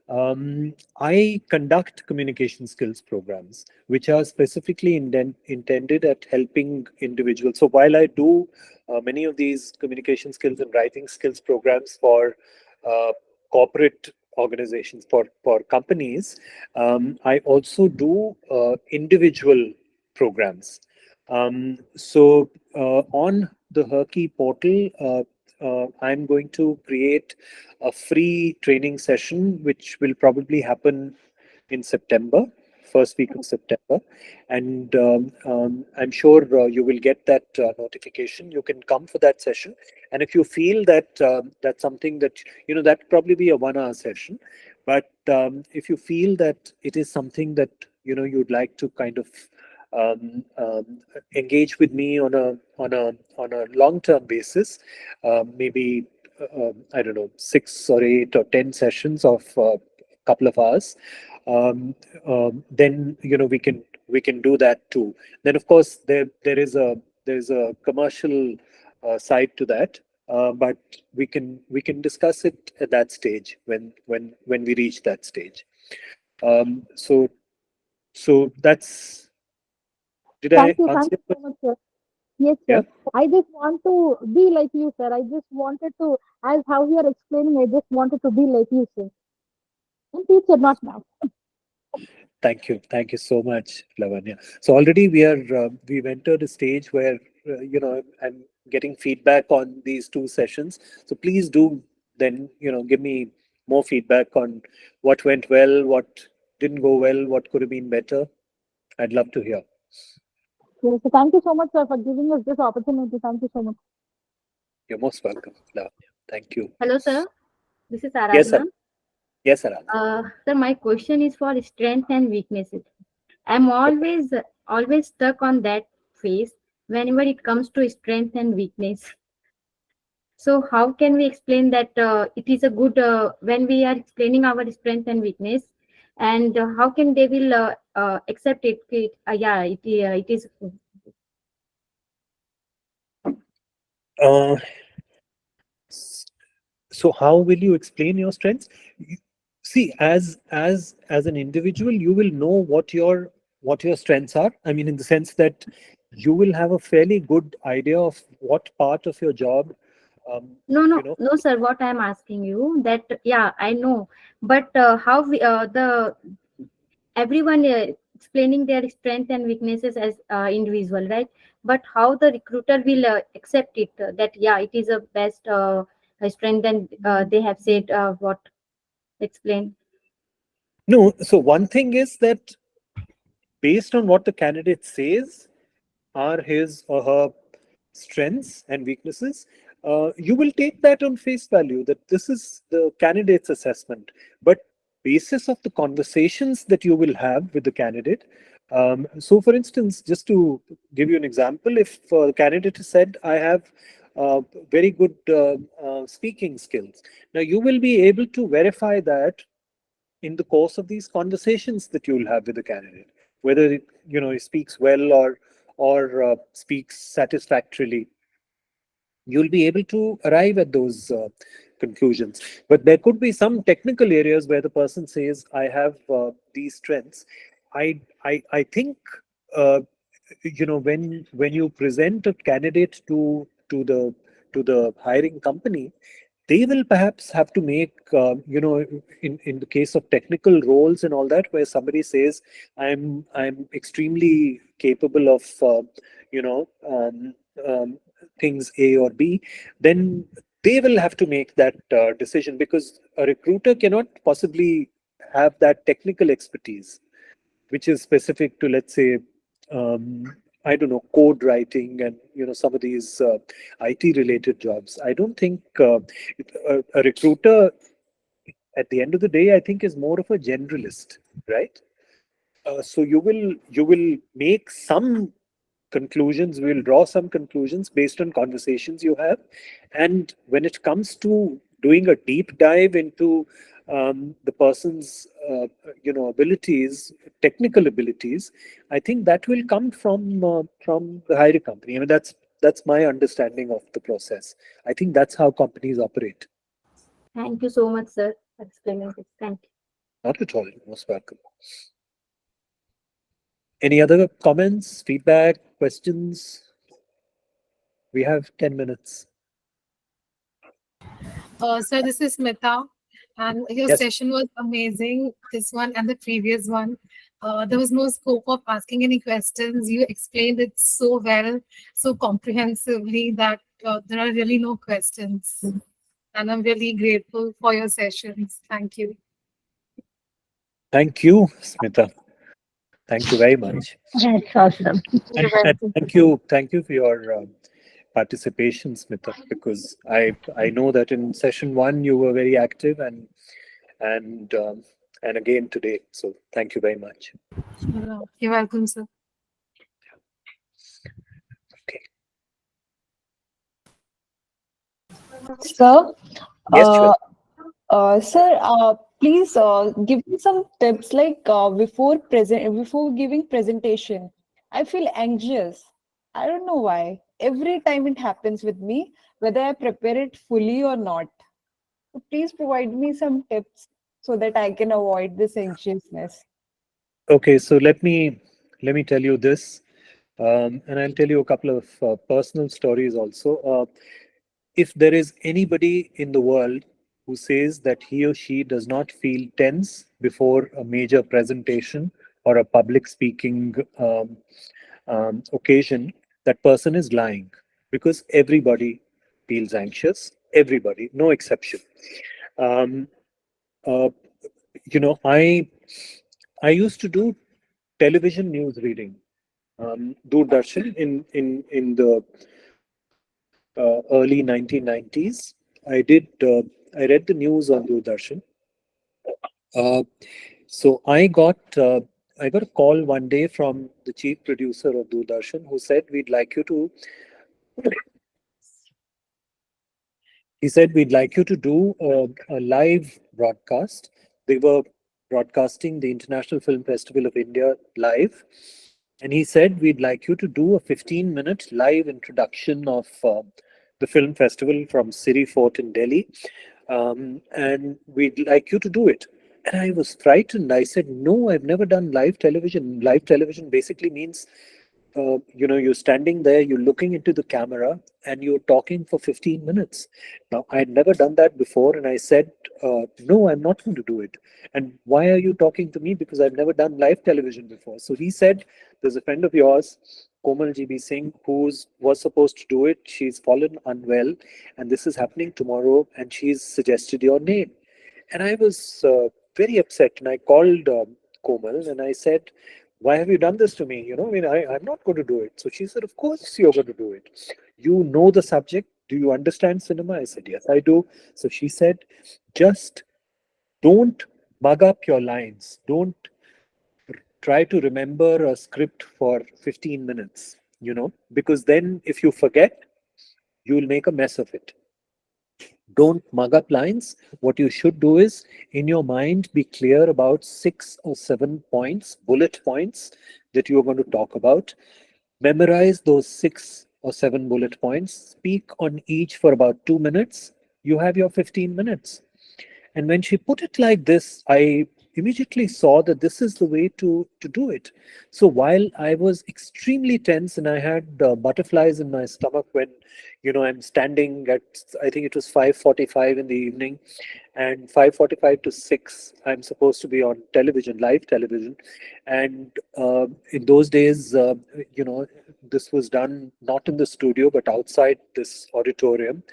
I conduct communication skills programs, which are specifically intended at helping individuals. So while I do many of these communication skills and writing skills programs for corporate organizations, for companies, I also do individual programs. So on the Herky portal, I'm going to create a free training session, which will probably happen in September, first week of September. And I'm sure you will get that notification. You can come for that session. And if you feel that that's something that, that probably be a 1-hour session. But if you feel that it is something that, you'd like to kind of engage with me on a long-term basis, maybe I don't know, 6 or 8 or 10 sessions of a couple of hours, then we can do that too. Then of course there's a commercial side to that, but we can discuss it at that stage when we reach that stage. So that's. Did I Thank you answer? so much, sir. Yes, Yeah. sir. I just want to be like you, sir. I just wanted to, as how you are explaining, I just wanted to be like you, sir. In future, not now. Thank you so much, Lavanya. So already we've entered a stage where I'm getting feedback on these 2 sessions. So please do then give me more feedback on what went well, what didn't go well, what could have been better. I'd love to hear. Yes, so thank you so much, sir, for giving us this opportunity. Thank you so much. You're most welcome, Lavanya. Thank you. Hello, sir. This is Yes, sir. Aradhana. Yes, Aradhana. Sir, my question is for strength and weaknesses. I'm always stuck on that phase whenever it comes to strength and weakness. So how can we explain that it is a good when we are explaining our strength and weakness, and how can they will accept it? It is. So how will you explain your strengths? See, as an individual, you will know what your strengths are. I mean, in the sense that you will have a fairly good idea of what part of your job. No, sir. What I'm asking you that I know, but how the everyone explaining their strength and weaknesses as individual, right? But how the recruiter will accept it that it is a best strength, and they have said what explain. No, so one thing is that based on what the candidate says are his or her strengths and weaknesses, you will take that on face value that this is the candidate's assessment. But basis of the conversations that you will have with the candidate. So for instance, just to give you an example, if the candidate has said, I have very good speaking skills. Now you will be able to verify that in the course of these conversations that you'll have with the candidate, whether he speaks well or speaks satisfactorily. You'll be able to arrive at those conclusions. But there could be some technical areas where the person says, I have these strengths. I think when you present a candidate to the hiring company, they will perhaps have to make in the case of technical roles and all that, where somebody says I'm extremely capable of things A or B, then they will have to make that decision, because a recruiter cannot possibly have that technical expertise which is specific to, let's say, I don't know, code writing and some of these IT related jobs. I don't think a recruiter at the end of the day, I think, is more of a generalist, right? So you will make some conclusions, we will draw some conclusions based on conversations you have. And when it comes to doing a deep dive into the person's abilities, technical abilities, I think that will come from the hiring company. I mean, that's my understanding of the process. I think that's how companies operate. Thank you so much, sir, for explaining this. Thank you. Not at all. Most welcome. Any other comments, feedback, questions? We have 10 minutes. Sir, this is Smita, and your Yes. session was amazing. This one and the previous one. There was no scope of asking any questions. You explained it so well, so comprehensively that there are really no questions. And I'm really grateful for your sessions. Thank you. Thank you, Smita. Thank you very much. That's awesome. And thank you for your participation, Smita, because I know that in session 1 you were very active and again today. So thank you very much. You're welcome, sir. Okay. Sir, Yes, Shweta. Sir, please give me some tips like before giving presentation. I feel anxious. I don't know why. Every time it happens with me, whether I prepare it fully or not. So please provide me some tips so that I can avoid this anxiousness. Okay, so let me tell you this, and I'll tell you a couple of personal stories also. If there is anybody in the world who says that he or she does not feel tense before a major presentation or a public speaking occasion, that person is lying, because everybody feels anxious. Everybody, no exception. Um, uh, I used to do television news reading, Doordarshan in the early 1990s. I read the news on Doordarshan. Uh, so I got a call one day from the chief producer of Doordarshan, who said, "We'd like you to." He said, "We'd like you to do a live broadcast." They were broadcasting the International Film Festival of India live. And he said, "We'd like you to do a 15-minute live introduction of the film festival from Siri Fort in Delhi. And we'd like you to do it." And I was frightened. I said, "No, I've never done live television. Live television basically means you're standing there, you're looking into the camera, and you're talking for 15 minutes. Now, I had never done that before, and I said, no, I'm not going to do it. And why are you talking to me? Because I've never done live television before. So he said, there's a friend of yours, Komal GB Singh, who was supposed to do it. She's fallen unwell, and this is happening tomorrow, and she's suggested your name. And I was very upset, and I called Komal and I said, "Why have you done this to me? I mean, I'm not going to do it." So she said, "Of course you're going to do it. You know the subject. Do you understand cinema?" I said, "Yes, I do." So she said, "Just don't mug up your lines. Don't try to remember a script for 15 minutes, because then if you forget, you'll make a mess of it. Don't mug up lines. What you should do is, in your mind, be clear about 6 or 7 points, bullet points that you are going to talk about. Memorize those 6 or 7 bullet points. Speak on each for about 2 minutes. You have your 15 minutes." And when she put it like this, I immediately saw that this is the way to do it. So while I was extremely tense and I had butterflies in my stomach when, I'm standing at, I think it was 5:45 in the evening, and 5:45 to 6, I'm supposed to be on television, live television. And in those days, this was done not in the studio, but outside this auditorium.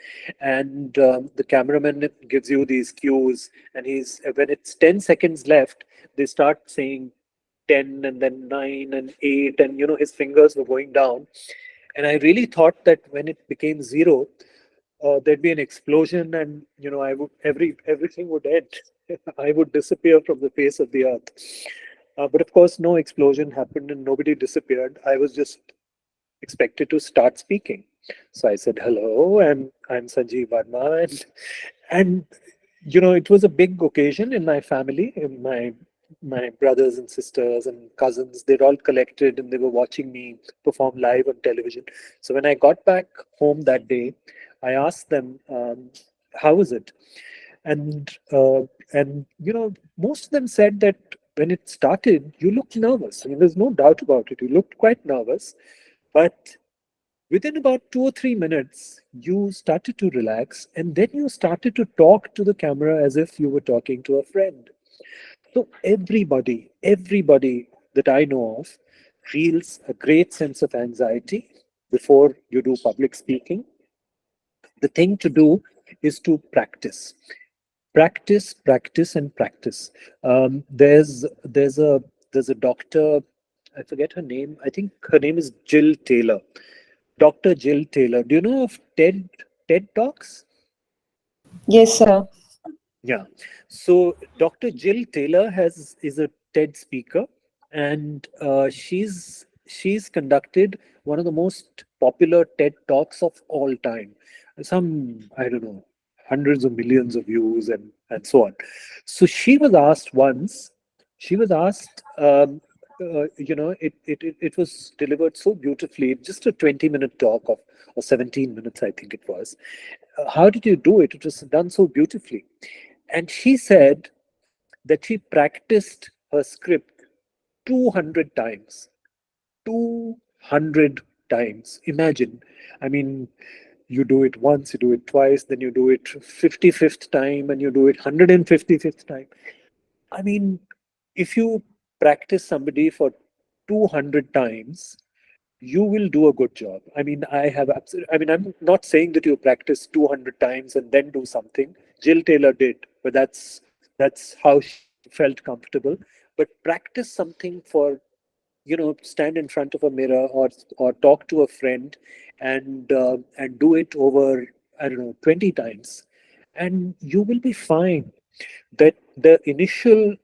And the cameraman gives you these cues, and when it's 10 seconds left, they start saying 10 and then 9 and 8, and his fingers were going down. And I really thought that when it became 0, there'd be an explosion, and I would everything would end. I would disappear from the face of the earth. But of course, no explosion happened and nobody disappeared. I was just expected to start speaking. So I said, "Hello, and I'm Sanjeev Verma." And it was a big occasion in my family. In my brothers and sisters and cousins, they'd all collected and they were watching me perform live on television. So when I got back home that day, I asked them, "How was it?" And most of them said that when it started, you looked nervous. I mean, there's no doubt about it. You looked quite nervous, but within about 2 or 3 minutes, you started to relax, and then you started to talk to the camera as if you were talking to a friend. So everybody that I know of feels a great sense of anxiety before you do public speaking. The thing to do is to practice. Practice, practice, and practice. There's a doctor, I forget her name. I think her name is Jill Taylor. Dr. Jill Taylor. Do you know of TED Talks? Yes, sir. Yeah. So Dr. Jill Taylor is a TED speaker, and she's conducted one of the most popular TED Talks of all time. Some, I don't know, hundreds of millions of views and so on. So she was asked once, she was asked, it was delivered so beautifully, just a 20-minute talk of, or 17 minutes, I think it was. How did you do it? It was done so beautifully. And she said that she practiced her script 200 times. 200 times. Imagine. I mean, you do it once, you do it twice, then you do it 55th time, and you do it 155th time. I mean, if you practice somebody for 200 times, you will do a good job. I mean, I'm not saying that you practice 200 times and then do something. Jill Taylor did, but that's how she felt comfortable. But practice something for, stand in front of a mirror, or talk to a friend, and do it over, I don't know, 20 times, and you will be fine. That the initial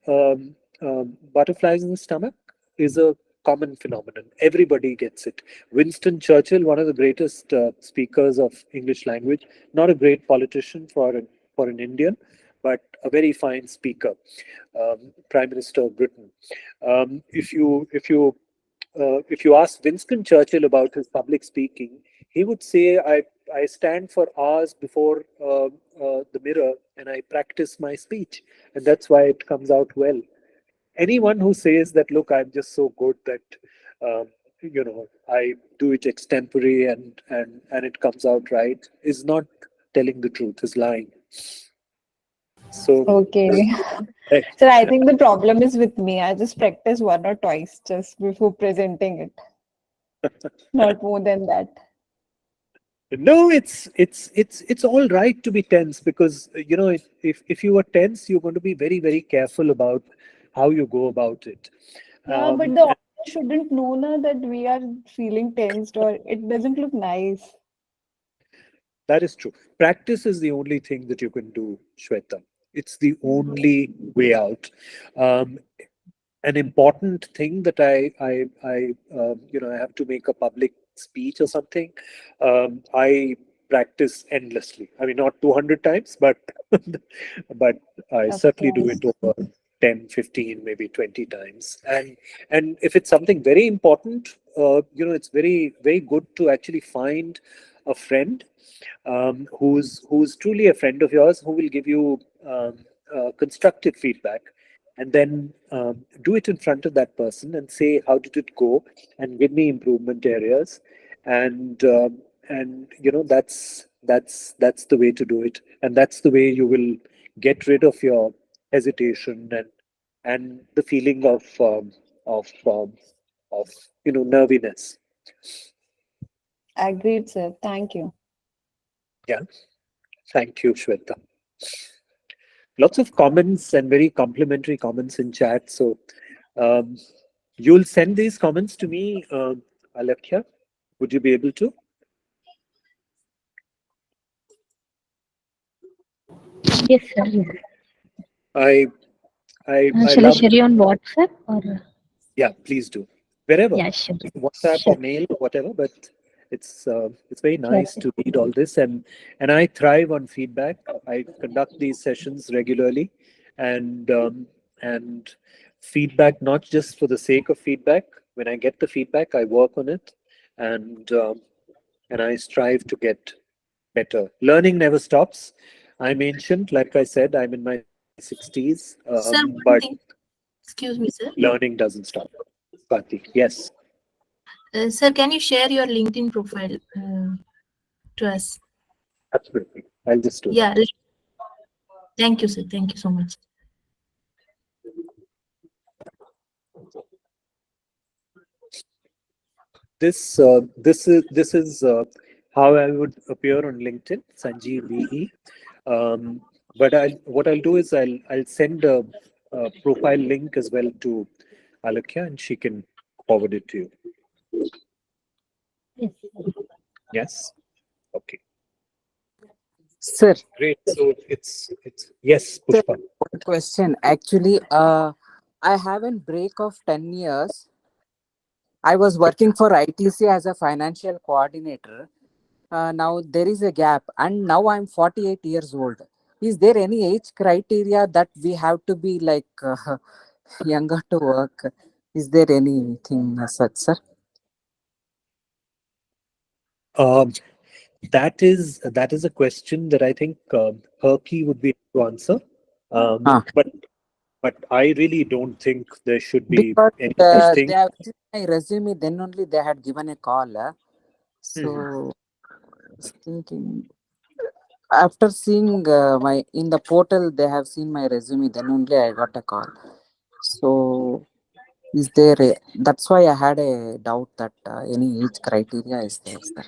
butterflies in the stomach is a common phenomenon. Everybody gets it. Winston Churchill, one of the greatest speakers of English language, not a great politician for an Indian, but a very fine speaker, Prime Minister of Britain. If you ask Winston Churchill about his public speaking, he would say, I stand for hours before the mirror and I practice my speech, and that's why it comes out well. Anyone who says that, look, I'm just so good that I do it extempore and it comes out right, is not telling the truth, is lying. So Okay. right. So I think the problem is with me. I just practice one or twice just before presenting it. Not more than that. No, it's all right to be tense, because if you are tense, you're going to be very, very careful about how you go about it. Yeah, but the audience shouldn't know na, that we are feeling tensed, or it doesn't look nice. That is true. Practice is the only thing that you can do, Shweta. It's the only way out. Um, an important thing that I have to make a public speech or something. I practice endlessly. I mean, not 200 times, but but I Of certainly do course. it over 10, 15, maybe 20 times. And if it's something very important, it's very, very good to actually find a friend, who's truly a friend of yours, who will give you constructive feedback, and then do it in front of that person and say, how did it go, and give me improvement areas. And that's the way to do it, and that's the way you will get rid of your hesitation and the feeling of um, of nerviness. Agreed, sir. Thank you. Yeah, thank you, Shweta. Lots of comments and very complimentary comments in chat. So um, you'll send these comments to me, Alakya. Would you be able to? Yes, sir. Yes. I I Shall I love. share you on WhatsApp or? Yeah, please do. Wherever, Yeah, sure. WhatsApp Sure. or mail, whatever. But it's very Sure. nice to read all this, and I thrive on feedback. I conduct these sessions regularly, and feedback, not just for the sake of feedback. When I get the feedback, I work on it, and I strive to get better. Learning never stops. I'm ancient, like I said. I'm in my 60s, Sir, one but thing. Excuse me, sir. learning doesn't stop. Swati, yes. Sir, can you share your LinkedIn profile to us? Absolutely. I'll just do Yeah. that. Thank you, sir. Thank you so much. This is how I would appear on LinkedIn, Sanjeev VE. But what I'll do is I'll send a profile link as well to Alakya, and she can forward it to you. Yes. Yes. Okay. Sir, Great. So it's yes, sir, Pushpa. one question. Actually, I have a break of 10 years. I was working for ITC as a financial coordinator. now there is a gap, and now I'm 48 years old. Is there any age criteria that we have to be like younger to work? Is there anything such, sir? Um, that is a question that I think Herky would be able to answer. But I really don't think there should be Because any such they thing. have seen my resume, then only they had given a call. So I was thinking, after seeing my in the portal, they have seen my resume, then only I got a call. So is there a, that's why I had a doubt that any age criteria is there, sir.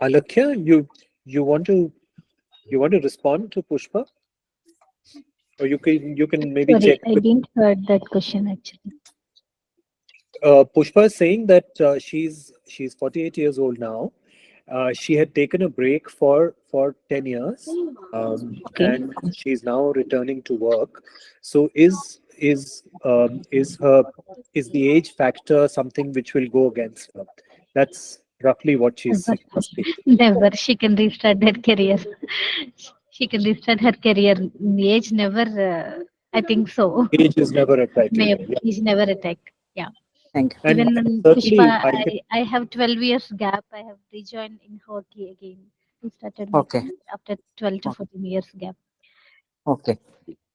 Alakya, you want to respond to Pushpa, or you can maybe Sorry, check I with didn't heard that question actually. Pushpa is saying that she's 48 years old now. She had taken a break for 10 years, Okay. and she's now returning to work. So is the age factor something which will go against her? That's roughly what she's Never, asking. never. She can restart her career. She can restart her career. Age never. I think so. Age is never a criteria. May Yeah. is never attacked. Yeah. Thank you. And Even certainly, Pushpa, I have 12 years gap. I have rejoined in hockey again. I started my Okay. career after 12 to 14 years gap. Okay.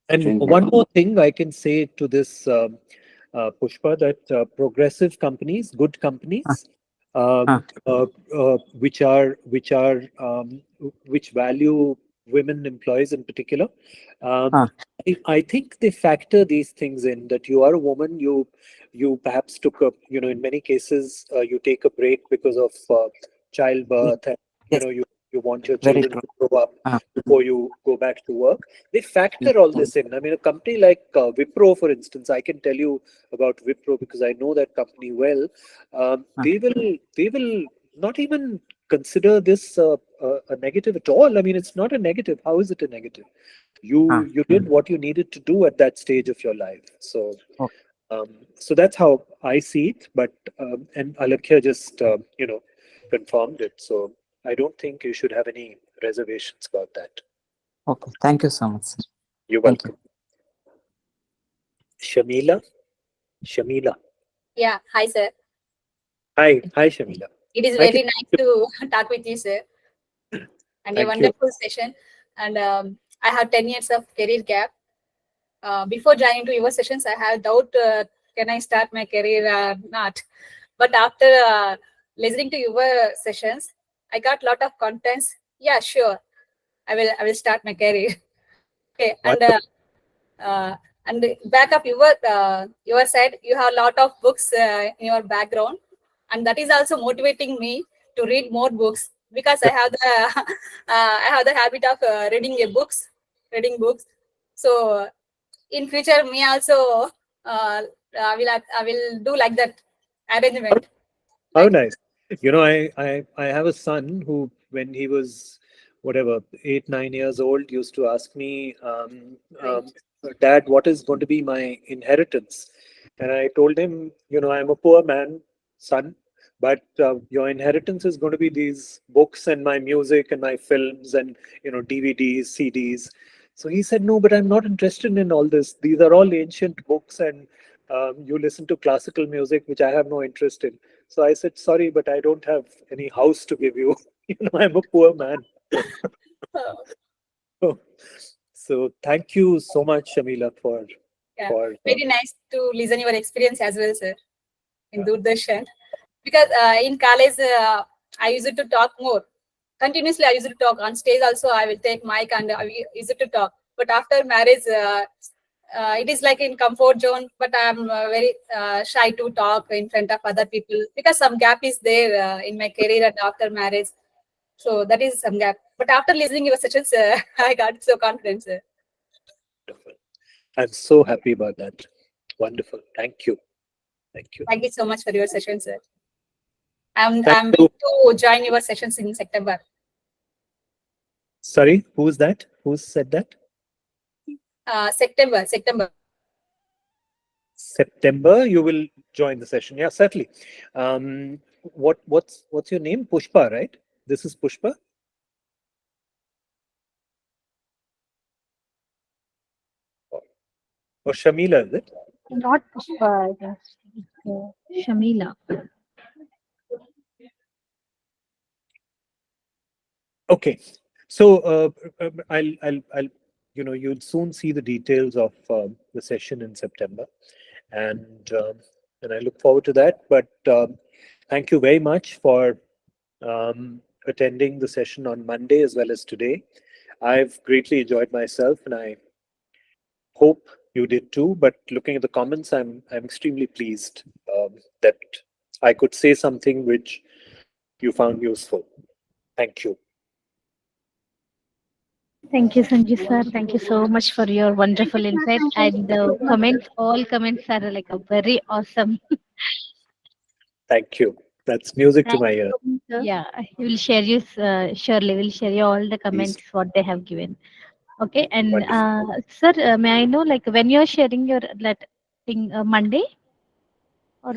And one more thing I can say to this, Pushpa, that progressive companies, good companies, which value women employees in particular, I think they factor these things in. That you are a woman, you perhaps took a, in many cases, you take a break because of childbirth, and you want your Very children true. to grow up before you go back to work. They factor all this in. I mean, a company like Wipro, for instance, I can tell you about Wipro because I know that company well. They will not even consider this a negative at all. I mean, it's not a negative. How is it a negative? You did what you needed to do at that stage of your life. So so that's how I see it. But and Alakya just confirmed it. So I don't think you should have any reservations about that. Okay. Thank you so much, sir. You're Thank welcome. Shamila. Yeah, hi, sir. Hi, Shamila. It is I very can- nice to talk with you, sir. And a Thank you. wonderful session. And I have 10 years of career gap. Before joining to your sessions, I had doubt, can I start my career or not? But after listening to your sessions, I got a lot of contents. Yeah, sure. I will start my career. Okay. And back up your side, you have a lot of books in your background, and that is also motivating me to read more books because I have the I have the habit of reading books. So in future, me also I will do like that arrangement. How nice. I have a son who, when he was whatever 8, 9 years old, used to ask me, Dad, what is going to be my inheritance? And I told him, I'm a poor man, son, but your inheritance is going to be these books and my music and my films and DVDs, CDs. So he said, no, but I'm not interested in all this. These are all ancient books, and you listen to classical music, which I have no interest in. So I said, sorry, but I don't have any house to give you. I'm a poor man. So thank you so much, Shamila, for Very nice to listen your experience as well, sir, in Doordarshan. Because in college, I used to talk more. Continuously, I used to talk. On stage also, I will take mic and I used to talk. But after marriage, it is like in comfort zone, but I'm very shy to talk in front of other people because some gap is there in my career and after marriage. So that is some gap. But after listening your sessions, I got so confident, sir. I'm so happy about that. Wonderful. Thank you. Thank you. Thank you so much for your session, sir. I'm Thank willing to join your sessions in September. Sorry, who's that? Who said that? September. September, you will join the session. Yeah, certainly. What's your name? Pushpa, right? This is Pushpa. Or Shamila, is it? Not Pushpa, I guess. Shamila. Okay, so I'll you'll soon see the details of the session in September, and I look forward to that. But thank you very much for attending the session on Monday as well as today. I've greatly enjoyed myself, and I hope you did too. But looking at the comments, I'm extremely pleased that I could say something which you found useful. Thank you. Thank you, Sanjay sir. Thank you so much for your wonderful insight. And the comments, all comments are like a very awesome. Thank you. That's music to my ear. Yeah, we will share you, surely we'll share you all the comments what they have given. Okay, and sir, may I know like when you're sharing your that thing Monday? Or